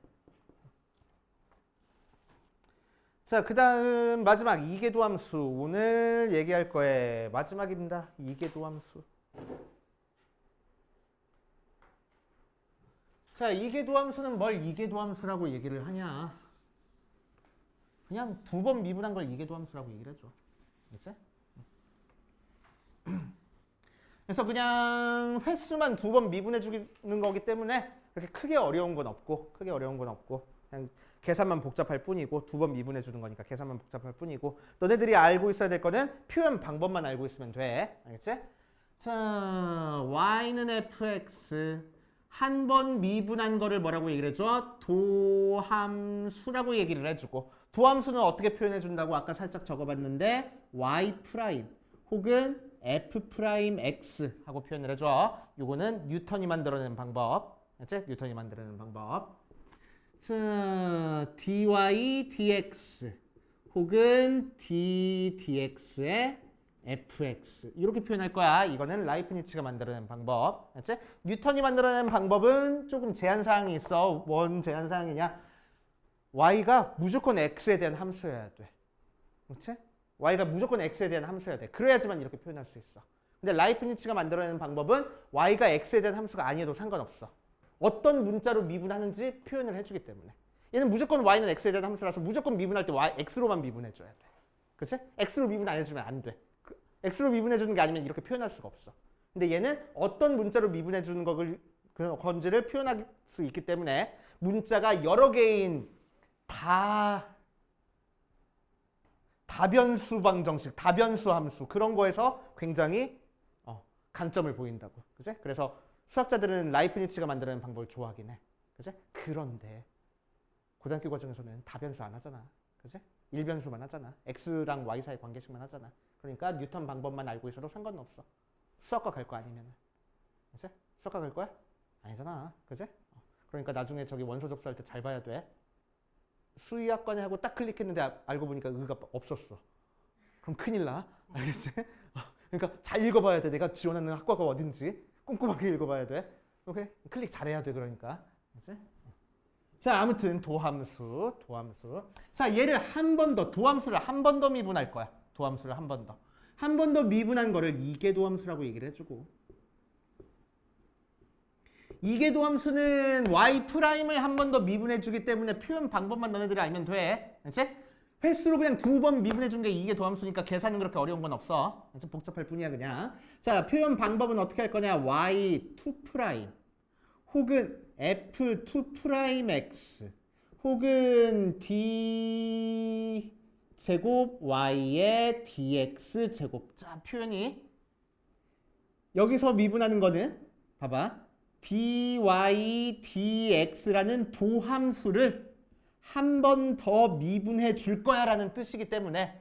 자, 그 다음 마지막 이계도함수. 오늘 얘기할 거에 마지막입니다. 이계도함수. 자, 이계도함수는 뭘 이계도함수라고 얘기를 하냐? 그냥 2번 미분한 걸 이계도함수라고 얘기를 해줘. 그치? 그래서 그냥 횟수만 2번 미분해 주는 거기 때문에 그렇게 크게 어려운 건 없고 그냥 계산만 복잡할 뿐이고 2번 미분해 주는 거니까 계산만 복잡할 뿐이고 너네들이 알고 있어야 될 거는 표현 방법만 알고 있으면 돼. 알겠지? 자, y는 fx 한 번 미분한 거를 뭐라고 얘기를 해줘? 도함수라고 얘기를 해주고 도함수는 어떻게 표현해 준다고 아까 살짝 적어봤는데 y 프라임 혹은 f'(x) 하고 표현을 해줘. 요거는 뉴턴이 만들어낸 방법. 알지? 뉴턴이 만들어낸 방법. 자, dy dx 혹은 d dx의 fx 이렇게 표현할 거야. 이거는 라이프니츠가 만들어낸 방법. 알지? 뉴턴이 만들어낸 방법은 조금 제한사항이 있어. 뭔 제한사항이냐? y가 무조건 x에 대한 함수여야 돼. 그렇지? y가 무조건 x에 대한 함수여야 돼. 그래야지만 이렇게 표현할 수 있어. 근데 라이프니츠가 만들어내는 방법은 y가 x에 대한 함수가 아니어도 상관없어. 어떤 문자로 미분하는지 표현을 해주기 때문에. 얘는 무조건 y는 x에 대한 함수라서 무조건 미분할 때 x로만 미분해줘야 돼. 그치? x로 미분 안 해주면 안 돼. x로 미분해주는 게 아니면 이렇게 표현할 수가 없어. 근데 얘는 어떤 문자로 미분해주는 건지를 표현할 수 있기 때문에 문자가 여러 개인 다변수 방정식, 다변수 함수 그런 거에서 굉장히 간점을 보인다고. 그치? 그래서 수학자들은 라이프니츠가 만들어낸 방법을 좋아하긴 해. 그치? 그런데 고등학교 과정에서는 다변수 안 하잖아. 그치? 일변수만 하잖아. x랑 y 사이 관계식만 하잖아. 그러니까 뉴턴 방법만 알고 있어도 상관은 없어. 수학과 갈 거 아니면. 그치? 수학과 갈 거야? 아니잖아. 그치? 그러니까 나중에 저기 원서 접수할 때 잘 봐야 돼. 수의학과네 하고 딱 클릭했는데 알고 보니까 의가 없었어. 그럼 큰일 나. 알겠지? 그러니까 잘 읽어봐야 돼. 내가 지원하는 학과가 어딘지 꼼꼼하게 읽어봐야 돼. 오케이? 클릭 잘해야 돼. 그러니까. 알겠지? 자, 아무튼 도함수. 자, 얘를 한 번 더, 도함수를 한 번 더 미분할 거야. 도함수를 한 번 더. 한 번 더 미분한 거를 이계도함수라고 얘기를 해주고 이계 도함수는 y 프라임을 한 번 더 미분해 주기 때문에 표현 방법만 너네들이 알면 돼. 그렇지? 횟수로 그냥 2번 미분해 준 게 이계 도함수니까 계산은 그렇게 어려운 건 없어. 그래서 복잡할 뿐이야 그냥. 자, 표현 방법은 어떻게 할 거냐? y2 프라임 혹은 f2 프라임 x 혹은 d 제곱 y의 dx 제곱. 자, 표현이 여기서 미분하는 거는 봐봐. dy dx라는 도함수를 한 번 더 미분해 줄 거야 라는 뜻이기 때문에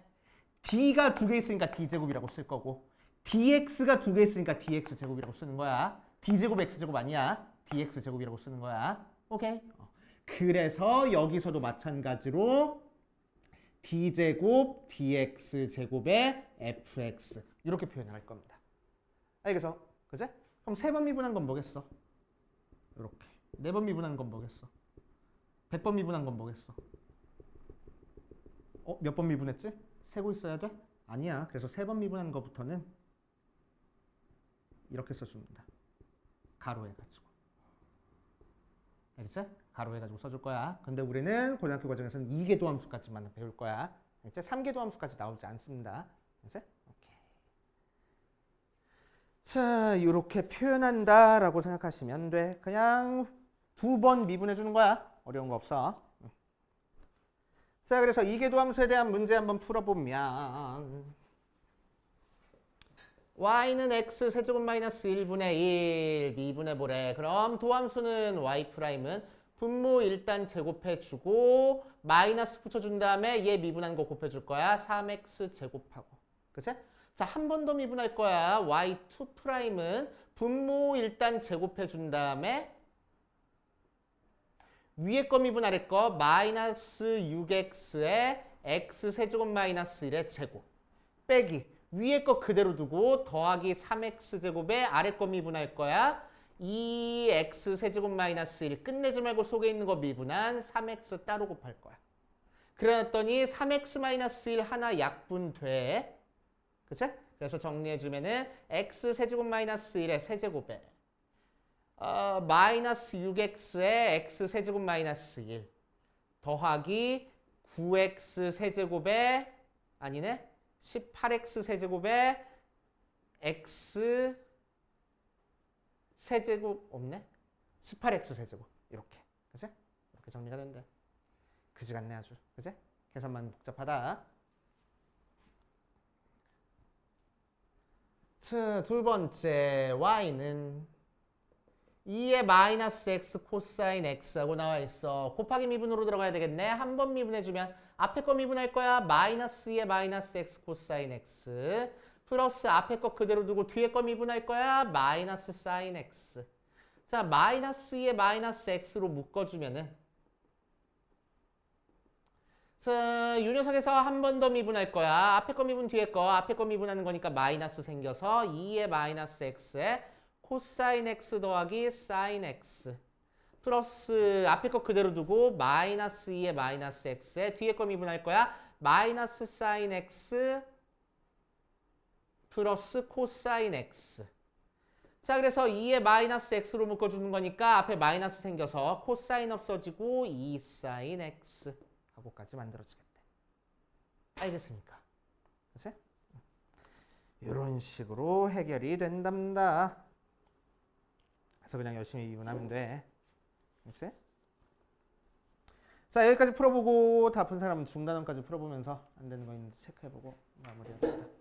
d가 두 개 있으니까 d제곱이라고 쓸 거고 dx가 두 개 있으니까 dx제곱이라고 쓰는 거야. d제곱 x제곱 아니야. dx제곱이라고 쓰는 거야. 오케이? 그래서 여기서도 마찬가지로 d제곱 dx제곱의 fx 이렇게 표현할 겁니다. 알겠어? 그지? 그럼 세 번 미분한 건 뭐겠어? 이렇게. 네 번 미분한 건 뭐겠어? 100번 미분한 건 뭐겠어? 몇 번 미분했지? 세고 있어야 돼? 아니야. 그래서 세 번 미분한 거부터는 이렇게 써줍니다. 가로해가지고. 알겠지? 가로해가지고 써줄 거야. 근데 우리는 고등학교 과정에서는 2계 도함수까지만 배울 거야. 알겠지? 3계 도함수까지 나오지 않습니다. 알겠지? 오케이. 자, 이렇게 표현한다라고 생각하시면 돼. 그냥 2번 미분해 주는 거야. 어려운 거 없어. 자, 그래서 이계 도함수에 대한 문제 한번 풀어보면 y는 x 세제곱 마이너스 1분의 1 미분해 보래. 그럼 도함수는 y 프라임은 분모 일단 제곱해 주고 마이너스 붙여준 다음에 얘 미분한 거 곱해줄 거야. 3x 제곱하고. 그치? 자, 한 번 더 미분할 거야. y2 프라임은 분모 일단 제곱해 준 다음에 위에 거 미분 아래 거 마이너스 6x에 x 세제곱 마이너스 1의 제곱 빼기 위에 거 그대로 두고 더하기 3x 제곱에 아래 거 미분할 거야. 2x 세제곱 마이너스 1 끝내지 말고 속에 있는 거 미분한 3x 따로 곱할 거야. 그랬더니 3x 마이너스 1 하나 약분돼. 그치? 그래서 정리해주면은 x 세제곱 마이너스 1의 세제곱에 마이너스 6x에 x 세제곱 마이너스 1 더하기 9x 세제곱에 아니네 18x 세제곱에 x 세제곱 없네 18x 세제곱 이렇게 그치? 이렇게 정리가 된대. 그지 같네 아주 그치? 계산만 복잡하다. 자, 두 번째 y는 2의 마이너스 x 코사인 x하고 나와 있어. 곱하기 미분으로 들어가야 되겠네. 한 번 미분해주면 앞에 거 미분할 거야. 마이너스 2의 마이너스 x 코사인 x 플러스 앞에 거 그대로 두고 뒤에 거 미분할 거야. 마이너스 사인 x. 자, 마이너스 2의 마이너스 x로 묶어주면은 자, 이 녀석에서 한 번 더 미분할 거야. 앞에 거 미분 뒤에 거 앞에 거 미분하는 거니까 마이너스 생겨서 2의 마이너스 x에 코사인 x 더하기 사인 x 플러스 앞에 거 그대로 두고 마이너스 2의 마이너스 x에 뒤에 거 미분할 거야. 마이너스 사인 x 플러스 코사인 x. 자, 그래서 2의 마이너스 x로 묶어주는 거니까 앞에 마이너스 생겨서 코사인 없어지고 2 사인 x 하고까지 만들어지겠대. 알겠습니까? 그치? 이런 식으로 해결이 된답니다. 그래서 그냥 열심히 미분하면 돼. 그치? 자, 여기까지 풀어보고 다 푼 사람은 중단원까지 풀어보면서 안 되는 거 있는지 체크해보고 마무리합시다.